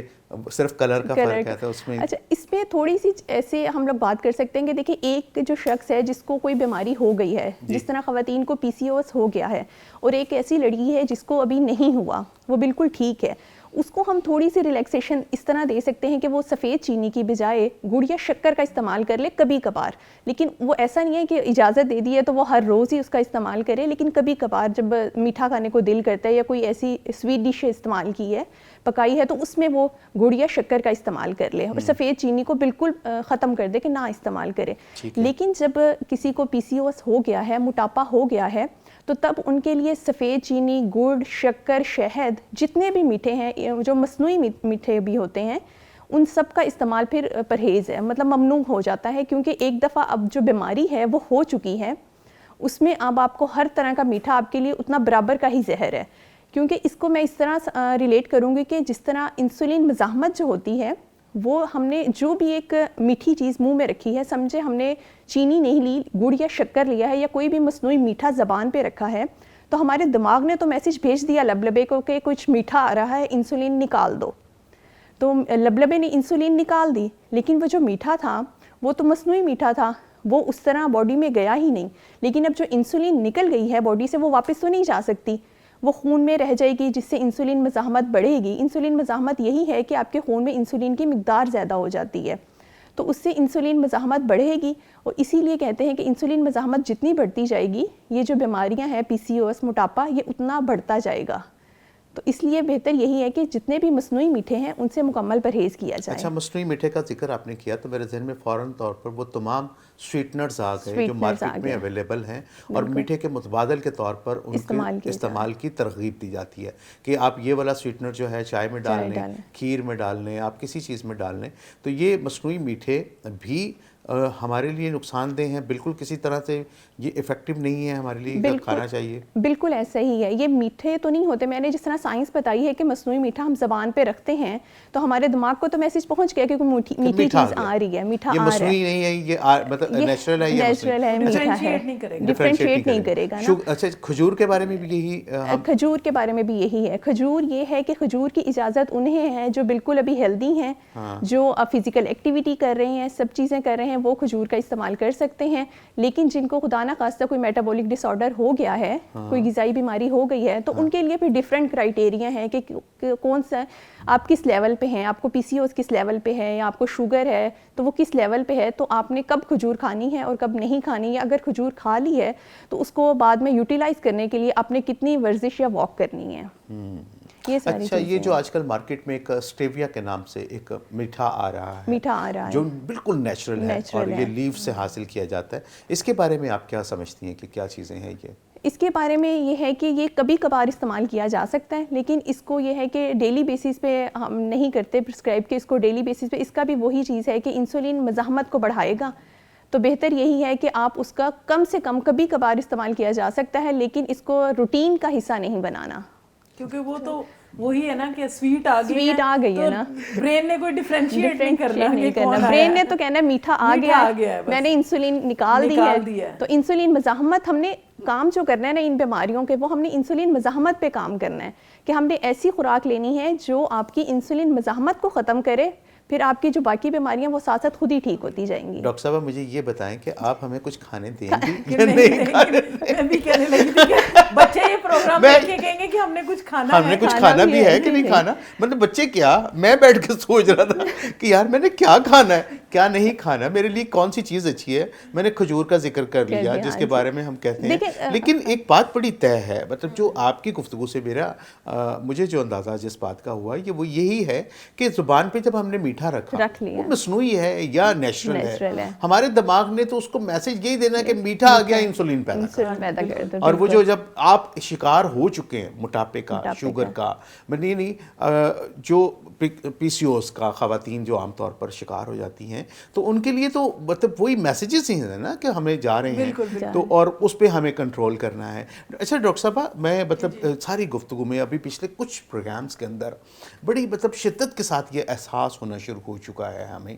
सिर्फ कलर का फ़र्क है? तो उसमें अच्छा, इसमें थोड़ी सी ऐसे हम लोग बात कर सकते हैं कि देखिए, एक जो शख्स है जिसको कोई बीमारी हो गई है, जिस तरह ख़वातीन को PCOS हो गया है, और एक ऐसी लड़की है जिसको अभी नहीं हुआ, वो बिल्कुल ठीक है, उसको हम थोड़ी सी रिलैक्सेशन इस तरह दे सकते हैं कि वो सफ़ेद चीनी की बजाय गुड़ या शक्कर का इस्तेमाल कर ले कभी कभार। लेकिन वो ऐसा नहीं है कि इजाज़त दे दी है तो वो हर रोज़ ही उसका इस्तेमाल करे, लेकिन कभी कभार जब मीठा खाने को दिल करता है या कोई ऐसी स्वीट डिश इस्तेमाल की है, पकाई है, तो उसमें वो गुड़ या शक्कर का इस्तेमाल कर ले और सफ़ेद चीनी को बिल्कुल ख़त्म कर दे कि ना इस्तेमाल करे। लेकिन जब किसी को PCOS हो गया है, मोटापा हो गया है, तो तब उनके लिए सफ़ेद चीनी, गुड़, शक्कर, शहद, जितने भी मीठे हैं, जो मसनूई मीठे भी होते हैं, उन सब का इस्तेमाल फिर परहेज़ है, मतलब ममनू हो जाता है, क्योंकि एक दफ़ा अब जो बीमारी है वो हो चुकी है, उसमें अब आपको हर तरह का मीठा आपके लिए उतना बराबर का ही जहर है। क्योंकि इसको मैं इस तरह रिलेट करूँगी कि जिस तरह इंसुलिन मज़ाहमत जो होती है, वो हमने जो भी एक मीठी चीज़ मुंह में रखी है, समझे हमने चीनी नहीं ली, गुड़ या शक्कर लिया है, या कोई भी मसनूई मीठा ज़बान पे रखा है, तो हमारे दिमाग ने तो मैसेज भेज दिया लबलबे को कि कुछ मीठा आ रहा है, इंसुलिन निकाल दो। तो लबलबे ने इंसुलिन निकाल दी, लेकिन वो जो मीठा था वो तो मसनूई मीठा था, वो उस तरह बॉडी में गया ही नहीं। लेकिन अब जो इंसुलिन निकल गई है बॉडी से, वो वापस तो नहीं जा सकती, वो खून में रह जाएगी, जिससे इंसुलिन मज़ाहमत बढ़ेगी। इंसुलिन मज़ाहमत यही है कि आपके खून में इंसुलिन की मिक़दार ज़्यादा हो जाती है, तो उससे इंसुलिन मज़ाहमत बढ़ेगी। और इसीलिए कहते हैं कि इंसुलिन मज़ाहमत जितनी बढ़ती जाएगी, ये जो बीमारियां हैं PCOS, मोटापा, ये उतना बढ़ता जाएगा। तो इसलिए बेहतर यही है कि जितने भी मसनूई मीठे हैं उनसे मुकम्मल परहेज़ किया जाए। अच्छा, मसनूई मीठे का जिक्र आपने किया तो मेरे जहन में फ़ौरन तौर पर वो तमाम स्वीटनर्स आ गए जो मार्केट में अवेलेबल हैं और मीठे के मुतबादल के तौर पर उनके इस्तेमाल की तरगीब दी जाती है कि आप ये वाला स्वीटनर जो है चाय में डाल लें, खीर में डाल लें, आप किसी चीज़ में डाल लें। तो ये मसनूई मीठे भी हमारे लिए नुकसानदेह हैं, बिल्कुल किसी तरह से ये इफ़ेक्टिव नहीं है हमारे लिए, खाना चाहिए। बिल्कुल ऐसा ही है, ये मीठे तो नहीं होते। मैंने जिस तरह साइंस बताई है कि मसनूई मीठा हम ज़बान पे रखते हैं तो हमारे दिमाग को तो मैसेज पहुंच गया कि कोई मीठी चीज़ आ रही है, मीठा आ रहा है। ये मसनूई नहीं है, ये मतलब नेचुरल है, नेचुरल है, मीठा है, डिफरेंशिएट नहीं करेगा ना। अच्छा, खजूर के बारे में भी यही खजूर के बारे में भी यही है। खजूर ये है कि खजूर की इजाज़त उन्हें है जो बिल्कुल अभी हेल्दी हैं, जो फिज़िकल एक्टिविटी कर रहे हैं, सब चीज़ें कर रहे हैं, वो खजूर का इस्तेमाल कर सकते हैं। लेकिन जिनको खुदा ना खास्ता कोई मेटाबॉलिक डिसऑर्डर हो गया है, कोई ग़िज़ाई बीमारी हो गई है, तो उनके लिए फिर डिफरेंट क्राइटेरिया है कि कौन सा आप किस लेवल पे हैं, आपको PCOS किस लेवल पे है, या आपको शुगर है तो वो किस लेवल पे है, तो आपने कब खजूर खानी है और कब नहीं खानी, या अगर खजूर खा ली है तो उसको बाद में यूटिलाइज़ करने के लिए आपने कितनी वर्जिश या वॉक करनी है। ये सारी अच्छा, ये जो आजकल मार्केट में एक स्टेविया के नाम से एक मीठा आ रहा है जो बिल्कुल नेचुरल है और ये लीव से हासिल किया जाता है, इसके बारे में आप क्या समझती हैं कि क्या चीज़ें हैं ये? इसके बारे में ये है कि ये कभी कभार इस्तेमाल किया जा सकता है, लेकिन इसको ये है कि डेली बेसिस पे हम नहीं करते प्रिस्क्राइब कि इसको डेली बेसिस पे। इसका भी वही चीज़ है कि इंसुलिन मज़ाहमत को बढ़ाएगा, तो बेहतर यही है कि आप उसका कम से कम कभी कभार इस्तेमाल किया जा सकता है, लेकिन इसको रूटीन का हिस्सा नहीं बनाना, क्योंकि वो तो वही है ना कि स्वीट आ गई है ना, ब्रेन ने कोई डिफरेंशिएट नहीं करना। ब्रेन ने तो कहना मीठा आ गया है, मैंने इंसुलिन निकाल दी है। तो इंसुलिन मज़ाहमत हमने काम जो करना है ना इन बीमारियों के, वो हमने इंसुलिन मज़ाहमत पे काम करना है कि हमने ऐसी खुराक लेनी है जो आपकी इंसुलिन मज़ाहमत को ख़त्म करे, फिर आपकी जो बाकी बीमारियां वो साथ साथ खुद ही ठीक होती जाएंगी। डॉक्टर साहब, मुझे ये बताएं कि आप हमें कुछ खाने देंगी या नहीं? मैं भी कहने लगी थी कि बच्चे ये प्रोग्राम देख के कहेंगे कि हमने कुछ खाना भी है कि नहीं खाना। मतलब बच्चे क्या, मैं बैठ के सोच रहा था कि यार मैंने क्या खाना है, क्या नहीं खाना, मेरे लिए कौन सी चीज़ अच्छी है। मैंने खजूर का जिक्र कर लिया जिसके बारे में हम कहते हैं, लेकिन एक बात बड़ी तय है, मतलब जो आपकी गुफ्तगू से मुझे जो अंदाज़ा जिस बात का हुआ वो यही है कि ज़ुबान पे जब हमने मीठा रख लिया, वो मसनूई है या नेचुरल है, हमारे दिमाग ने तो उसको मैसेज यही देना कि मीठा आ गया, इंसुलिन पैदा कर दो। और वो जो जब आप शिकार हो चुके हैं मोटापे का, शुगर का, नहीं जो PCOS का ख़वातीन जो आमतौर पर शिकार हो जाती हैं, तो उनके लिए तो मतलब वही मैसेजेस ही हैं ना कि हमें जा रहे हैं, तो और उस पर हमें कंट्रोल करना है। अच्छा डॉक्टर साहब, मैं मतलब सारी गुफ्तगू में अभी पिछले कुछ प्रोग्राम्स के अंदर बड़ी मतलब शिद्दत के साथ ये एहसास होना शुरू हो चुका है हमें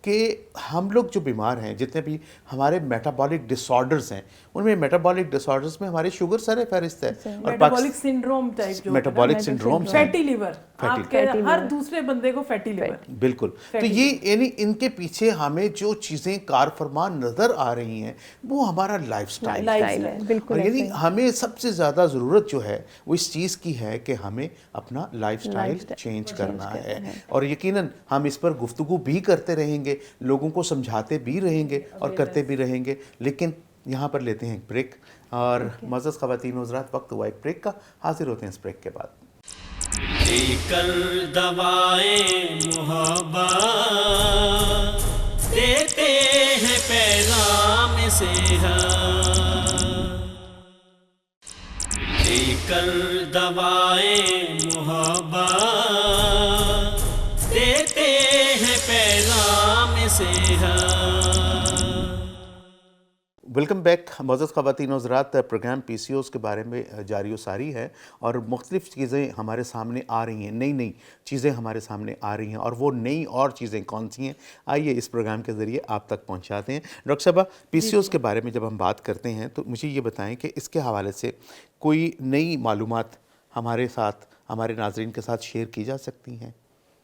कि हम लोग जो बीमार हैं, जितने भी हमारे मेटाबॉलिक डिसऑर्डर्स हैं, उनमें मेटाबॉलिक डिसऑर्डर्स में हमारे शुगर सर फहरिस्त है और मेटाबॉलिक सिंड्रोम टाइप जो मेटाबॉलिक सिंड्रोम, फैटी लिवर, आपके हर दूसरे बंदे को फैटी लिवर, बिल्कुल। तो ये यानी इनके पीछे हमें जो चीज़ें कारफरमान नज़र आ रही हैं वो हमारा लाइफस्टाइल है। और यानी हमें सबसे ज़्यादा ज़रूरत जो है वो इस चीज़ की है कि हमें अपना लाइफस्टाइल चेंज करना है, और यकीनन हम इस पर गुफ्तगू भी करते रहेंगे, लोगों को समझाते भी रहेंगे और करते भी रहेंगे। लेकिन यहाँ पर लेते हैं एक ब्रेक, और मज़्ज़ज़ ख़वातीन हज़रात, वक्त हुआ एक ब्रेक का, हाजिर होते हैं इस ब्रेक के बाद। लेकर दवाएं मोहब्बत देते हैं पैगाम सेहत। कर दवाएं मोहब्बत देते हैं पैगाम सेहत। वेलकम बैक मोअज़्ज़ज़ ख़वातीन व हज़रात। प्रोग्राम PCOS के बारे में जारी व सारी है और मुख्तलिफ़ चीज़ें हमारे सामने आ रही हैं, नई नई चीज़ें हमारे सामने आ रही हैं और वो नई और चीज़ें कौन सी हैं, आइए इस प्रोग्राम के ज़रिए आप तक पहुंचाते हैं। डॉक्टर साहबा, PCOS के बारे में जब हम बात करते हैं तो मुझे ये बताएं कि इसके हवाले से कोई नई मालूमात हमारे साथ, हमारे नाज़रीन के साथ शेयर की जा सकती हैं?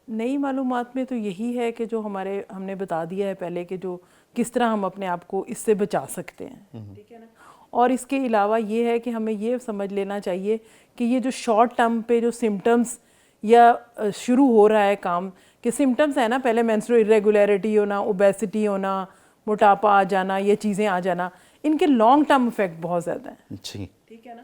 नई मालूमात में तो यही है कि जो हमने बता दिया है पहले कि जो किस तरह हम अपने आप को इससे बचा सकते हैं, ठीक है ना। और इसके अलावा ये है कि हमें ये समझ लेना चाहिए कि ये जो शॉर्ट टर्म पे जो सिम्टम्स या शुरू हो रहा है काम कि सिम्टम्स है ना, पहले मेंस्ट्रुअल इरेगुलरिटी होना, ओबेसिटी होना, मोटापा आ जाना, ये चीज़ें आ जाना, इनके लॉन्ग टर्म इफेक्ट बहुत ज़्यादा हैं, जी, ठीक है ना।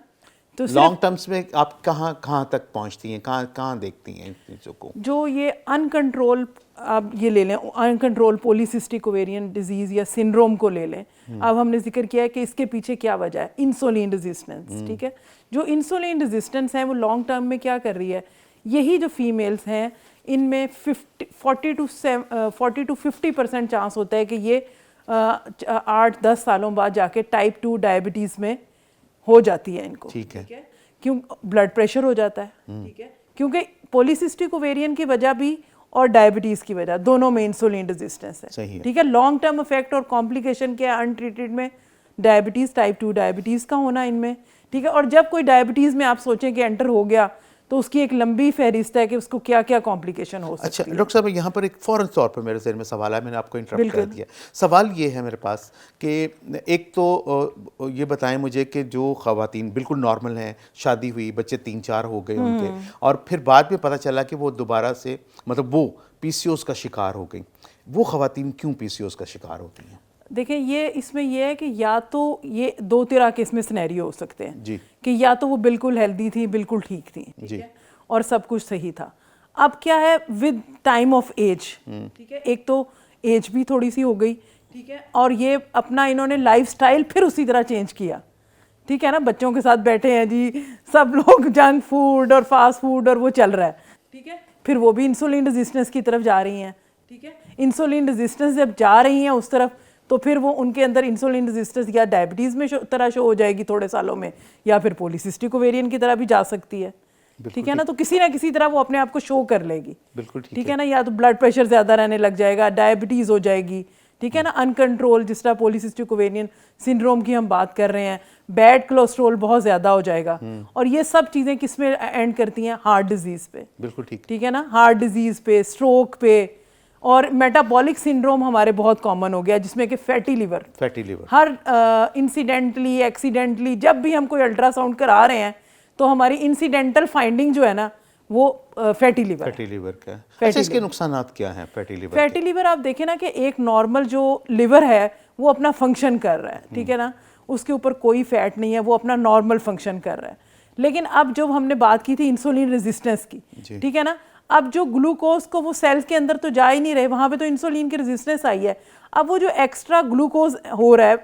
तो लॉन्ग टर्म्स में आप कहाँ तक पहुँचती हैं, कहाँ देखती हैं इन चीज़ों को? जो ये अनकंट्रोल, आप ये ले लें अनकंट्रोल पॉलीसिस्टिक ओवेरियन डिजीज़ या सिंड्रोम को ले लें। अब हमने जिक्र किया है कि इसके पीछे क्या वजह है, इंसुलिन रेजिस्टेंस, ठीक है। जो इंसुलिन रेजिस्टेंस है वो लॉन्ग टर्म में क्या कर रही है, यही जो फीमेल्स हैं इनमें 40 to 50% चांस होता है कि ये 8-10 सालों बाद जाके टाइप 2 डायबिटीज़ में हो जाती है इनको, ठीक है। क्यों ब्लड प्रेशर हो जाता है, ठीक है, क्योंकि पॉलीसिस्टिक ओवेरियन की वजह भी और डायबिटीज़ की वजह दोनों में इंसुलिन रेजिस्टेंस है, ठीक है। लॉन्ग टर्म इफेक्ट और कॉम्प्लिकेशन क्या है अनट्रीटेड में, डायबिटीज़, टाइप 2 डायबिटीज़ का होना इनमें, ठीक है। और जब कोई डायबिटीज़ में आप सोचें कि एंटर हो गया तो उसकी एक लंबी फहरिस्त है कि उसको क्या क्या कॉम्प्लिकेशन हो सकती है। अच्छा डॉक्टर साहब, यहाँ पर एक फ़ौरन तौर पर मेरे ज़हन में सवाल है, मैंने आपको इंटरप्ट कर दिया। सवाल ये है मेरे पास कि एक तो ये बताएं मुझे कि जो ख़वातीन बिल्कुल नॉर्मल हैं, शादी हुई, बच्चे 3-4 हो गए उनके, और फिर बाद में पता चला कि वो दोबारा से मतलब वो PCOS का शिकार हो गई, वो ख़वातीन क्यों PCOS का शिकार होती हैं? देखें, ये इसमें ये है कि या तो ये दो तरह के इसमें सिनेरियो हो सकते हैं जी, कि या तो वो बिल्कुल हेल्दी थी, बिल्कुल ठीक थी, ठीक है, और सब कुछ सही था। अब क्या है, विद टाइम ऑफ एज, ठीक है, एक तो एज भी थोड़ी सी हो गई, ठीक है, और ये अपना इन्होंने लाइफस्टाइल फिर उसी तरह चेंज किया, ठीक है ना। बच्चों के साथ बैठे हैं जी, सब लोग जंक फूड और फास्ट फूड और वो चल रहा है, ठीक है। फिर वो भी इंसुलिन रेजिस्टेंस की तरफ जा रही हैं, ठीक है। इंसुलिन रेजिस्टेंस जब जा रही हैं उस तरफ, तो फिर वो उनके अंदर इंसुलिन रेजिस्टेंस या डायबिटीज़ में तरह शो हो जाएगी थोड़े सालों में, या फिर पॉलीसिस्टिक ओवेरियन की तरह भी जा सकती है, ठीक है ना। तो किसी ना किसी तरह वो अपने आप को शो कर लेगी, बिल्कुल ठीक है ना। या तो ब्लड प्रेशर ज़्यादा रहने लग जाएगा, डायबिटीज़ हो जाएगी, ठीक है ना, अनकंट्रोल, जिस तरह पॉलीसिस्टिक ओवेरियन सिंड्रोम की हम बात कर रहे हैं, बैड कोलेस्ट्रॉल बहुत ज़्यादा हो जाएगा, और ये सब चीज़ें किस में एंड करती हैं, हार्ट डिजीज़ पे, बिल्कुल ठीक, ठीक है ना, हार्ट डिजीज़ पे, स्ट्रोक पे, और मेटाबॉलिक सिंड्रोम हमारे बहुत कॉमन हो गया, जिसमें कि फैटी लिवर हर इंसिडेंटली एक्सीडेंटली जब भी हम कोई अल्ट्रासाउंड करा रहे हैं तो हमारी इंसिडेंटल फाइंडिंग जो है ना वो फैटी लिवर का। अच्छा, इसके नुकसानात क्या हैं फैटी लिवर? आप देखें ना कि एक नॉर्मल जो लिवर है वो अपना फंक्शन कर रहा है, ठीक है ना, उसके ऊपर कोई फैट नहीं है, वो अपना नॉर्मल फंक्शन कर रहा है। लेकिन अब जब हमने बात की थी इंसुलिन रेजिस्टेंस की, ठीक है ना, अब जो ग्लूकोज को वो सेल्स के अंदर तो जा ही नहीं रहे, वहाँ पे तो इंसुलिन की रेजिस्टेंस आई है। अब वो जो एक्स्ट्रा ग्लूकोज हो रहा है,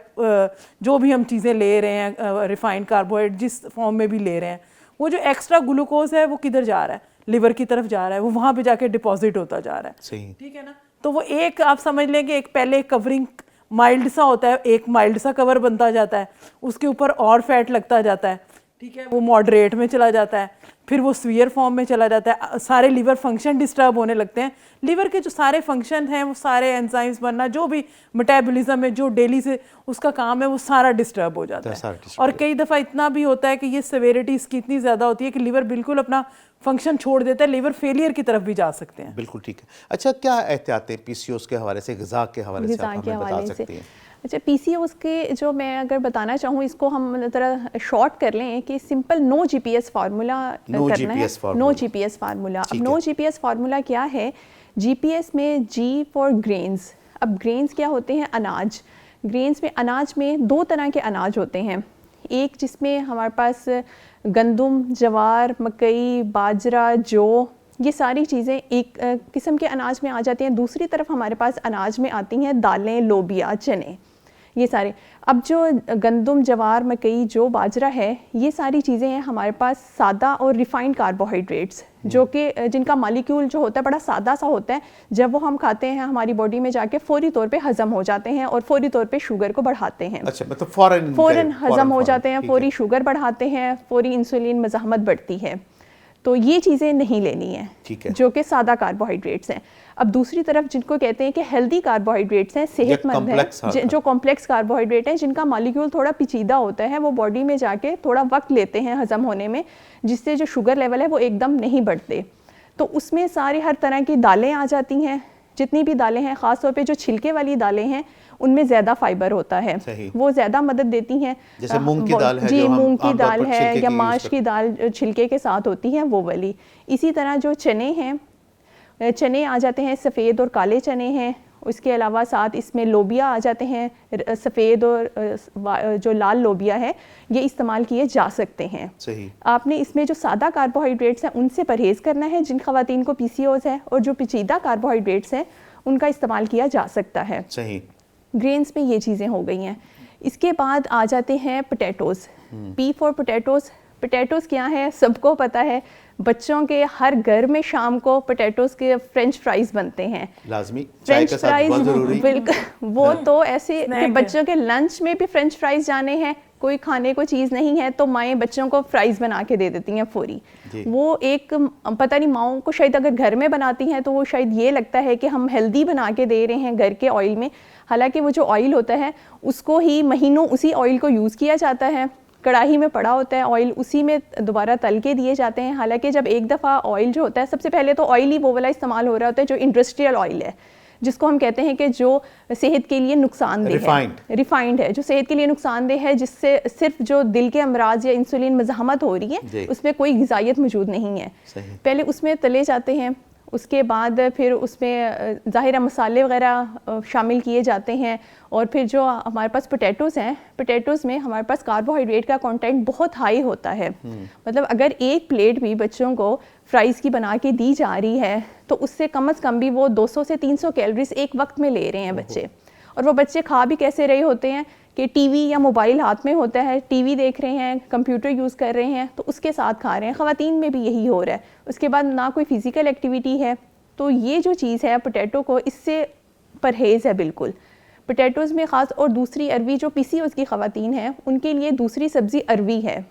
जो भी हम चीज़ें ले रहे हैं, रिफाइंड कार्बोहाइड्रेट जिस फॉर्म में भी ले रहे हैं, वो जो एक्स्ट्रा ग्लूकोज है वो किधर जा रहा है, लिवर की तरफ जा रहा है, वो वहाँ पे जाके डिपॉजिट होता जा रहा है, ठीक है ना। तो वो एक आप समझ लें कि एक पहले कवरिंग माइल्ड सा होता है, एक माइल्ड सा कवर बनता जाता है, उसके ऊपर और फैट लगता जाता है, ठीक है, वो मॉडरेट में चला जाता है, फिर वो स्वीयर फॉर्म में चला जाता है, सारे लिवर फंक्शन डिस्टर्ब होने लगते हैं। लिवर के जो सारे फंक्शन हैं, वो सारे एंजाइम्स बनना, जो भी मेटाबॉलिज्म में जो डेली से उसका काम है, वो सारा डिस्टर्ब हो जाता है। और कई दफ़ा इतना भी होता है कि ये सेवेरिटी इसकी इतनी ज़्यादा होती है कि लिवर बिल्कुल अपना फंक्शन छोड़ देता है, लिवर फेलियर की तरफ भी जा सकते हैं। बिल्कुल ठीक है। अच्छा, क्या एहतियातें PCOS के हवाले से, ग़िज़ा के हवाले से आप हमें बता सकती हैं? अच्छा, PCOS के जो मैं अगर बताना चाहूँ, इसको हम ज़रा शॉर्ट कर लें कि सिंपल नो GPS फार्मूला करना है। No GPS formula. अब नो GPS फार्मूला क्या है? GPS में G फॉर ग्रेन्स। अब ग्रेन्स क्या होते हैं? अनाज। ग्रेन्स में, अनाज में दो तरह के अनाज होते हैं, एक जिसमें हमारे पास गंदम, जवार, मकई, बाजरा, जौ, ये सारी चीज़ें एक किस्म के अनाज में आ जाती हैं। दूसरी तरफ हमारे पास अनाज में आती हैं दालें, लोबिया, चने। ये सारे। अब जो गंदम, जवार, मकई, जो बाजरा है, ये सारी चीज़ें हैं हमारे पास सादा और रिफाइंड कार्बोहाइड्रेट्स, जो कि जिनका मॉलिक्यूल जो होता है बड़ा सादा सा होता है। जब वो हम खाते हैं हमारी बॉडी में जाके फौरी तौर पे हज़म हो जाते हैं और फौरी तौर पे शुगर को बढ़ाते हैं। अच्छा, मतलब फ़ौरन हज़म हो जाते हैं, फौरी शुगर बढ़ाते हैं, फौरी इंसुलिन मज़ाहमत बढ़ती है। तो ये चीज़ें नहीं लेनी है, ठीक है, जो कि सादा कार्बोहाइड्रेट्स हैं। अब दूसरी तरफ जिनको कहते हैं कि हेल्दी कार्बोहाइड्रेट्स हैं, सेहतमंद है, जो कॉम्प्लेक्स कार्बोहाइड्रेट हैं, जिनका मॉलिक्यूल थोड़ा पेचीदा होता है, वो बॉडी में जाके थोड़ा वक्त लेते हैं हज़म होने में, जिससे जो शुगर लेवल है वो एकदम नहीं बढ़ते। तो उसमें सारे हर तरह की दालें आ जाती हैं, जितनी भी दालें हैं, ख़ास तौर पे जो छिलके वाली दालें हैं उनमें ज़्यादा फाइबर होता है, वो ज़्यादा मदद देती हैं। जैसे मूंग की दाल है, जी, मूंग की दाल है या माश की दाल छिलके के साथ होती है, वो वाली। इसी तरह जो चने हैं, चने आ जाते हैं, सफ़ेद और काले चने हैं। उसके अलावा साथ इसमें लोबिया आ जाते हैं, सफ़ेद और जो लाल लोबिया है, ये इस्तेमाल किए जा सकते हैं। सही। आपने इसमें जो सादा कार्बोहाइड्रेट्स हैं उनसे परहेज़ करना है, जिन ख़वातीन को PCOS है, और जो पेचीदा कार्बोहाइड्रेट्स हैं उनका इस्तेमाल किया जा सकता है। सही। ग्रेन्स में ये चीज़ें हो गई हैं। इसके बाद आ जाते हैं potatoes. P for potatoes. Potatoes क्या है, सबको पता है। बच्चों के हर घर में शाम को पोटैटोज़ के फ्रेंच फ्राइज़ बनते हैं, लाजमी। फ्रेंच फ्राइज़ बिल्कुल, वो तो ऐसे कि बच्चों के लंच में भी फ्रेंच फ्राइज़ जाने हैं। कोई खाने को चीज़ नहीं है तो माएँ बच्चों को फ्राइज़ बना के दे देती हैं फौरी। वो एक पता नहीं, माओं को शायद अगर घर में बनाती हैं तो वो शायद ये लगता है कि हम हेल्दी बना के दे रहे हैं घर के ऑयल में, हालांकि वो जो ऑयल होता है उसको ही महीनों उसी ऑयल को यूज़ किया जाता है। कढ़ाई में पड़ा होता है ऑयल, उसी में दोबारा तल के दिए जाते हैं। हालांकि जब एक दफ़ा ऑयल जो होता है, सबसे पहले तो ऑयल ही वो वाला इस्तेमाल हो रहा होता है जो इंडस्ट्रियल ऑयल है, जिसको हम कहते हैं कि जो सेहत के लिए नुकसानदेह है, रिफाइंड है, जो सेहत के लिए नुकसानदेह है, जिससे सिर्फ जो दिल के अमराज या इंसुलिन मज़ाहमत हो रही है, उसमें कोई ग़िज़ाइयत मौजूद नहीं है। पहले उसमें तले जाते हैं, उसके बाद फिर उसमें ज़ाहिर मसाले वगैरह शामिल किए जाते हैं, और फिर जो हमारे पास पोटैटोज़ हैं, पोटैटोज़ में हमारे पास कार्बोहाइड्रेट का कंटेंट बहुत हाई होता है। मतलब अगर एक प्लेट भी बच्चों को फ्राइज़ की बना के दी जा रही है तो उससे कम से कम भी वो 200 से 300 कैलोरीज एक वक्त में ले रहे हैं बच्चे। और वो बच्चे खा भी कैसे रहे होते हैं कि टीवी या मोबाइल हाथ में होता है, टीवी देख रहे हैं, कंप्यूटर यूज़ कर रहे हैं, तो उसके साथ खा रहे हैं। ख़वातीन में भी यही हो रहा है। उसके बाद ना कोई फ़िज़िकल एक्टिविटी है, तो ये जो चीज़ है पोटैटो को, इससे परहेज़ है बिल्कुल। पोटैटोज़ में ख़ास, और दूसरी अरवी जो PCOS की ख़वातीन हैं उनके लिए दूसरी सब्ज़ी अरवी है।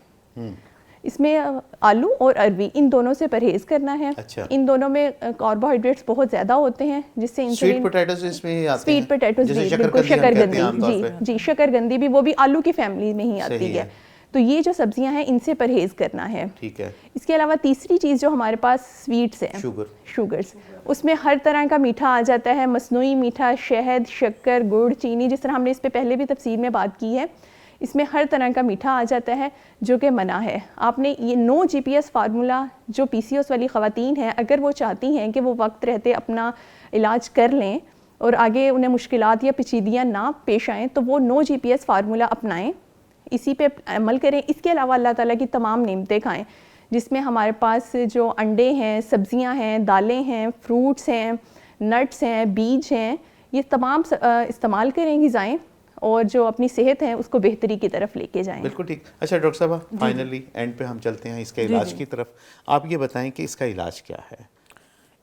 इसमें आलू और अरवी, इन दोनों से परहेज़ करना है। अच्छा। इन दोनों में कार्बोहाइड्रेट्स बहुत ज़्यादा होते हैं, जिससे इंसुलिन। स्वीट पोटैटोज़ इसमें ही आते हैं। स्वीट पोटैटोज़ भी बिल्कुल, शकरकंदी, जी शकरकंदी भी, वो भी आलू की फैमिली में ही आती है। तो ये जो सब्जियां हैं इनसे परहेज़ करना है। ठीक है। इसके अलावा तीसरी चीज़ जो हमारे पास स्वीट्स हैं, शुगर्स, उसमें हर तरह का मीठा आ जाता है, मसनूई मीठा, शहद, शक्कर, गुड़, चीनी, जिस तरह हमने इस पर पहले भी तफसील में बात की है। इसमें हर तरह का मीठा आ जाता है जो कि मना है। आपने ये नो GPS फार्मूला जो PCOS वाली ख़वातीन हैं, अगर वो चाहती हैं कि वो वक्त रहते अपना इलाज कर लें और आगे उन्हें मुश्किलात या पेचीदियाँ ना पेश आएँ, तो वो नो GPS फार्मूला अपनाएं, इसी पे अमल करें। इसके अलावा अल्लाह ताला की तमाम नेमतें खाएँ, जिसमें हमारे पास जो अंडे हैं, सब्ज़ियाँ हैं, दालें हैं, फ्रूट्स हैं, नट्स हैं, बीज हैं, ये तमाम इस्तेमाल करें ग़िज़ाएँ, और जो अपनी सेहत है उसको बेहतरी की तरफ लेके जाएं। बिल्कुल ठीक। अच्छा डॉक्टर साहब, फाइनली एंड पे हम चलते हैं इसके इलाज की तरफ। आप ये बताएं कि इसका इलाज क्या है?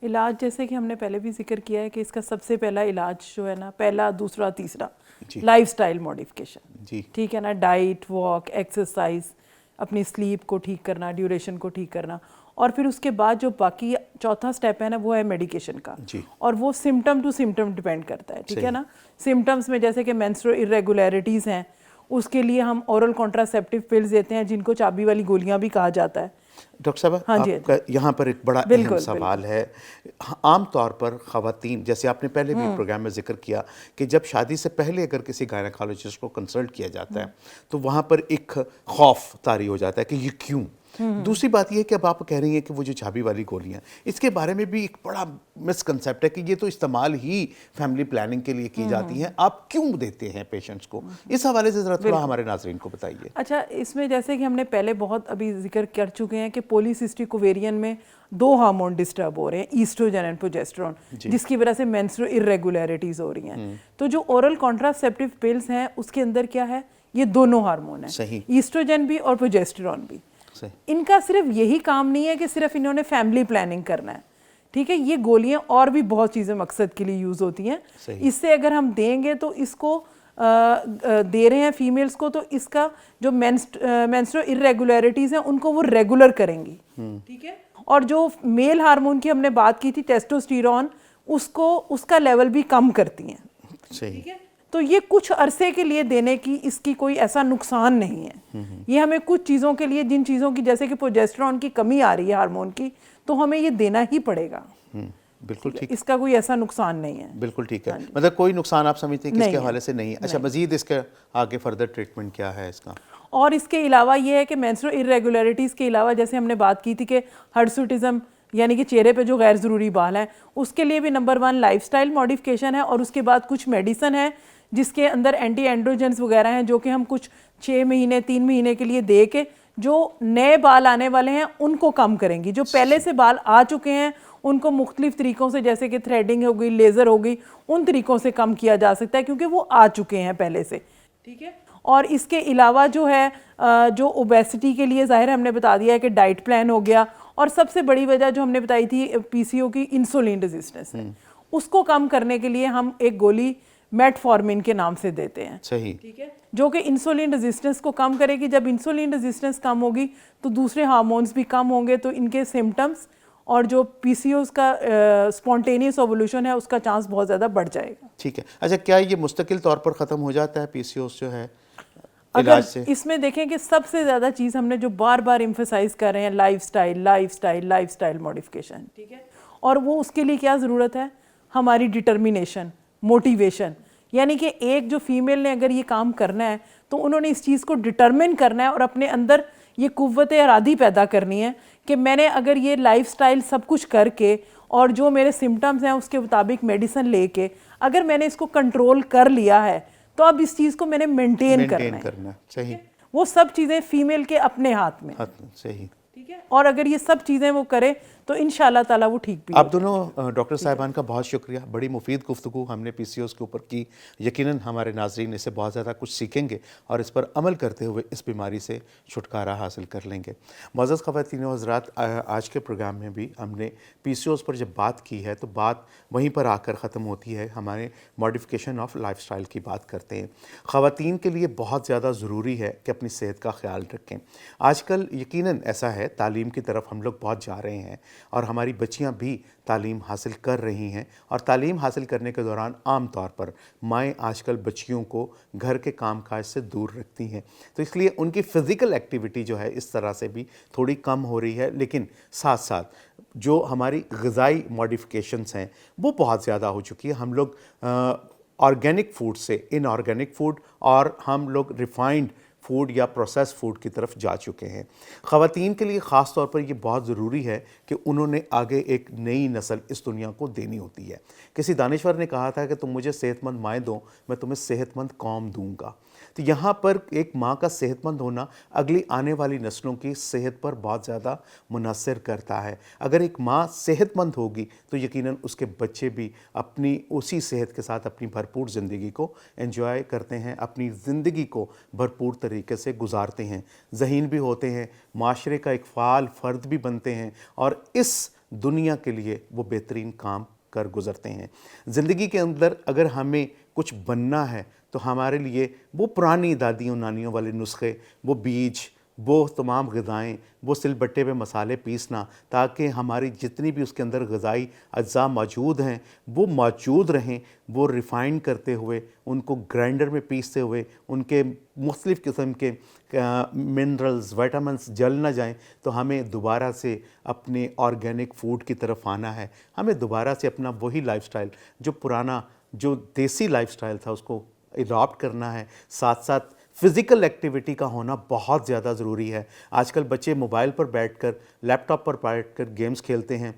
इलाज जैसे कि हमने पहले भी जिक्र किया है कि इसका सबसे पहला इलाज जो है ना, पहला, दूसरा, तीसरा, लाइफस्टाइल मॉडिफिकेशन। जी, ठीक है ना। डाइट, वॉक, एक्सरसाइज, अपनी स्लीप को ठीक करना, ड्यूरेशन को ठीक करना, और फिर उसके बाद जो बाकी चौथा स्टेप है ना, वो है मेडिकेशन का। और वो सिम्टम टू सिम्टम डिपेंड करता है, ठीक है ना। सिम्टम्स में जैसे कि मेंस्ट्रुअल इरेगुलरिटीज़ हैं, उसके लिए हम ओरल कॉन्ट्रासेप्टिव पिल्स देते हैं, जिनको चाबी वाली गोलियां भी कहा जाता है। डॉक्टर साहब, आपका यहाँ पर एक बड़ा अहम सवाल है। आम तौर पर ख़वातीन, जैसे आपने पहले भी प्रोग्राम में जिक्र किया कि जब शादी से पहले अगर किसी गायनेकोलॉजिस्ट को कंसल्ट किया जाता है तो वहाँ पर एक खौफ तारी हो जाता है कि ये क्यों। दूसरी बात ये है कि अब आप कह रही हैं कि वो जो चाबी वाली गोलियां, इसके बारे में भी एक बड़ा मिसकंसेप्ट है कि ये तो इस्तेमाल ही फैमिली प्लानिंग के लिए की जाती हैं, आप क्यों देते हैं पेशेंट्स को? इस हवाले से ज़रा थोड़ा हमारे नाज़रीन को बताइए। अच्छा, इसमें जैसे कि हमने पहले बहुत अभी जिक्र कर चुके हैं कि पॉलीसिस्टिक ओवेरियन में 2 हार्मोन डिस्टर्ब हो रहे हैं, ईस्ट्रोजन एंड प्रोजेस्टेरोन, जिसकी वजह से मेंस्ट्रुअल इरेगुलरिटीज हो रही हैं। तो जो ओरल कॉन्ट्रासेप्टिव पिल्स हैं उसके अंदर क्या है, ये दोनों हार्मोन है, सही, ईस्ट्रोजन भी और प्रोजेस्टेरोन भी। सही। इनका सिर्फ यही काम नहीं है कि सिर्फ इन्होंने फैमिली प्लानिंग करना है, ठीक है, ये गोलियां और भी बहुत चीज़ें मकसद के लिए यूज़ होती हैं। इससे अगर हम देंगे तो इसको दे रहे हैं फीमेल्स को, तो इसका जो मेंस्ट्रुअल इरेगुलरिटीज़ हैं उनको वो रेगुलर करेंगी, ठीक है। और जो मेल हार्मोन की हमने बात की थी टेस्टोस्टेरोन, उसको उसका लेवल भी कम करती हैं, ठीक है। तो ये कुछ अरसे के लिए देने की इसकी कोई ऐसा नुकसान नहीं है। ये हमें कुछ चीज़ों के लिए, जिन चीज़ों की जैसे कि प्रोजेस्टेरोन की कमी आ रही है हार्मोन की, तो हमें ये देना ही पड़ेगा। बिल्कुल ठीक, इसका कोई ऐसा नुकसान नहीं है। बिल्कुल ठीक है, मतलब कोई नुकसान आप समझते हैं कि इसके हवाले से नहीं है। अच्छा, नहीं। मजीद इसके आगे फर्दर ट्रीटमेंट क्या है इसका? और इसके अलावा ये है कि मेंस्ट्रुअल इरेगुलरिटीज़ के अलावा जैसे हमने बात की थी कि हर्सुटिज्म यानी कि चेहरे पे जो गैर ज़रूरी बाल हैं, उसके लिए भी नंबर 1 लाइफस्टाइल मॉडिफिकेशन है, और उसके बाद कुछ मेडिसन है जिसके अंदर एंटी एंड्रोजेंस वगैरह हैं, जो कि हम कुछ 6 महीने 3 महीने के लिए दे के जो नए बाल आने वाले हैं उनको कम करेंगी। जो पहले से बाल आ चुके हैं उनको मुख्तलिफ तरीक़ों से, जैसे कि थ्रेडिंग हो गई, लेज़र हो गई, उन तरीक़ों से कम किया जा सकता है क्योंकि वो आ चुके हैं पहले से, ठीक है। और इसके अलावा जो है जो ओबेसिटी के लिए ज़ाहिर हमने बता दिया है कि डाइट प्लान हो गया, और सबसे बड़ी वजह जो हमने बताई थी पीसीओ की इंसुलिन रेजिस्टेंस है, उसको कम करने के लिए हम एक गोली मेटफॉर्मिन के नाम से देते हैं, सही, ठीक है, जो कि इंसुलिन रेजिस्टेंस को कम करेगी। जब इंसुलिन रेजिस्टेंस कम होगी तो दूसरे हार्मोन्स भी कम होंगे, तो इनके सिम्टम्स और जो पीसीओस का स्पॉन्टेनियस ओवुलेशन है उसका चांस बहुत ज़्यादा बढ़ जाएगा। ठीक है। अच्छा, क्या ये मुस्तकिल तौर पर ख़त्म हो जाता है पीसीओस जो है अगर इलाज से? इसमें देखें कि सबसे ज़्यादा चीज़ हमने जो बार बार एम्फेसाइज कर रहे हैं, लाइफस्टाइल मॉडिफिकेशन, ठीक है। और वो उसके लिए क्या ज़रूरत है, हमारी डिटर्मिनेशन, मोटिवेशन, यानी कि एक जो फीमेल ने अगर ये काम करना है तो उन्होंने इस चीज़ को डिटर्मिन करना है और अपने अंदर ये कुव्वत इरादी पैदा करनी है कि मैंने अगर ये लाइफस्टाइल सब कुछ करके और जो मेरे सिम्टम्स हैं उसके मुताबिक मेडिसिन लेके अगर मैंने इसको कंट्रोल कर लिया है तो अब इस चीज़ को मैंने मेंटेन करना है। सही, वो सब चीज़ें फीमेल के अपने हाथ में, सही, ठीक है। और अगर ये सब चीज़ें वो करे तो इंशाल्लाह ताला वो ठीक भी आप दोनों डॉक्टर साहिबान का बहुत शुक्रिया। बड़ी मुफीद गुफ्तगू हमने पीसीओस के ऊपर की। यकीनन हमारे नाजरीन इससे बहुत ज़्यादा कुछ सीखेंगे और इस पर अमल करते हुए इस बीमारी से छुटकारा हासिल कर लेंगे। मुअज़्ज़ज़ ख़वातीन व हज़रात, आज के प्रोग्राम में भी हमने पीसीओस पर जब बात की है तो बात वहीं पर आकर ख़त्म होती है। हमारे मॉडिफिकेशन ऑफ लाइफस्टाइल की बात करते हैं। ख़वातीन के लिए बहुत ज़्यादा ज़रूरी है कि अपनी सेहत का ख्याल रखें। आजकल यकीनन ऐसा है, तालीम की तरफ हम लोग बहुत जा रहे हैं और हमारी बच्चियां भी तालीम हासिल कर रही हैं, और तालीम हासिल करने के दौरान आम तौर पर माएँ आजकल बच्चियों को घर के कामकाज से दूर रखती हैं, तो इसलिए उनकी फ़िज़िकल एक्टिविटी जो है इस तरह से भी थोड़ी कम हो रही है। लेकिन साथ साथ जो हमारी ग़िज़ाई मॉडिफिकेशंस हैं वो बहुत ज़्यादा हो चुकी है। हम लोग ऑर्गेनिक फूड से इनऑर्गेनिक फूड और हम लोग रिफ़ाइंड फूड या प्रोसेस फूड की तरफ जा चुके हैं। ख़वातीन के लिए ख़ास तौर पर ये बहुत ज़रूरी है कि उन्होंने आगे एक नई नस्ल इस दुनिया को देनी होती है। किसी दानिश्वर ने कहा था कि तुम मुझे सेहतमंद माएँ दो, मैं तुम्हें सेहतमंद कौम दूंगा। तो यहाँ पर एक माँ का सेहतमंद होना अगली आने वाली नस्लों की सेहत पर बहुत ज़्यादा मुनसर करता है। अगर एक माँ सेहतमंद होगी तो यकीनन उसके बच्चे भी अपनी उसी सेहत के साथ अपनी भरपूर ज़िंदगी को एंजॉय करते हैं, अपनी ज़िंदगी को भरपूर तरीके से गुजारते हैं, ज़हीन भी होते हैं, माशरे का एक फ़ाल फ़र्द भी बनते हैं और इस दुनिया के लिए वो बेहतरीन काम कर गुज़रते हैं। ज़िंदगी के अंदर अगर हमें कुछ बनना है तो हमारे लिए वो पुरानी दादियों नानियों वाले नुस्खे, वो बीज, वो तमाम ग़िज़ाएँ, वो सिलबट्टे पे मसाले पीसना, ताकि हमारी जितनी भी उसके अंदर ग़िज़ाई अज्जा मौजूद हैं वो मौजूद रहें, वो रिफ़ाइन करते हुए, उनको ग्राइंडर में पीसते हुए उनके मुख्तलिफ़ किस्म के मिनरल्स, विटामिन्स जल ना जाएं, तो हमें दोबारा से अपने ऑर्गेनिक फ़ूड की तरफ आना है। हमें दोबारा से अपना वही लाइफस्टाइल, जो पुराना जो देसी लाइफस्टाइल था, उसको अडॉप्ट करना है। साथ साथ फ़िज़िकल एक्टिविटी का होना बहुत ज़्यादा ज़रूरी है। आजकल बच्चे मोबाइल पर बैठकर, लैपटॉप पर बैठकर गेम्स खेलते हैं।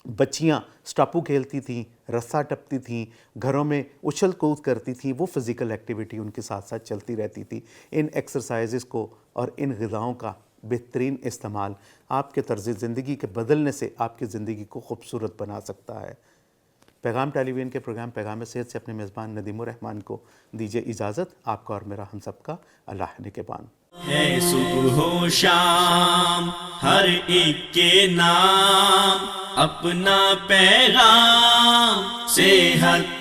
बच्चियाँ स्टापू खेलती थीं, रस्सा टपती थीं, घरों में उछल कूद करती थीं, वो फ़िज़िकल एक्टिविटी उनके साथ साथ चलती रहती थी। इन एक्सरसाइज़ को और इन ग़िज़ाओं का बेहतरीन इस्तेमाल आपके तर्ज़ ज़िंदगी के बदलने से आपकी ज़िंदगी को खूबसूरत बना सकता है। पैगाम टेलीविज़न के प्रोग्राम पैगाम सेहत से अपने मेज़बान नदीमुर रहमान को दीजिए इजाज़त। आपका और मेरा हम सब का अल्लाह निगहबान। है सुबह हो शाम हर एक के नाम अपना पैगाम सेहत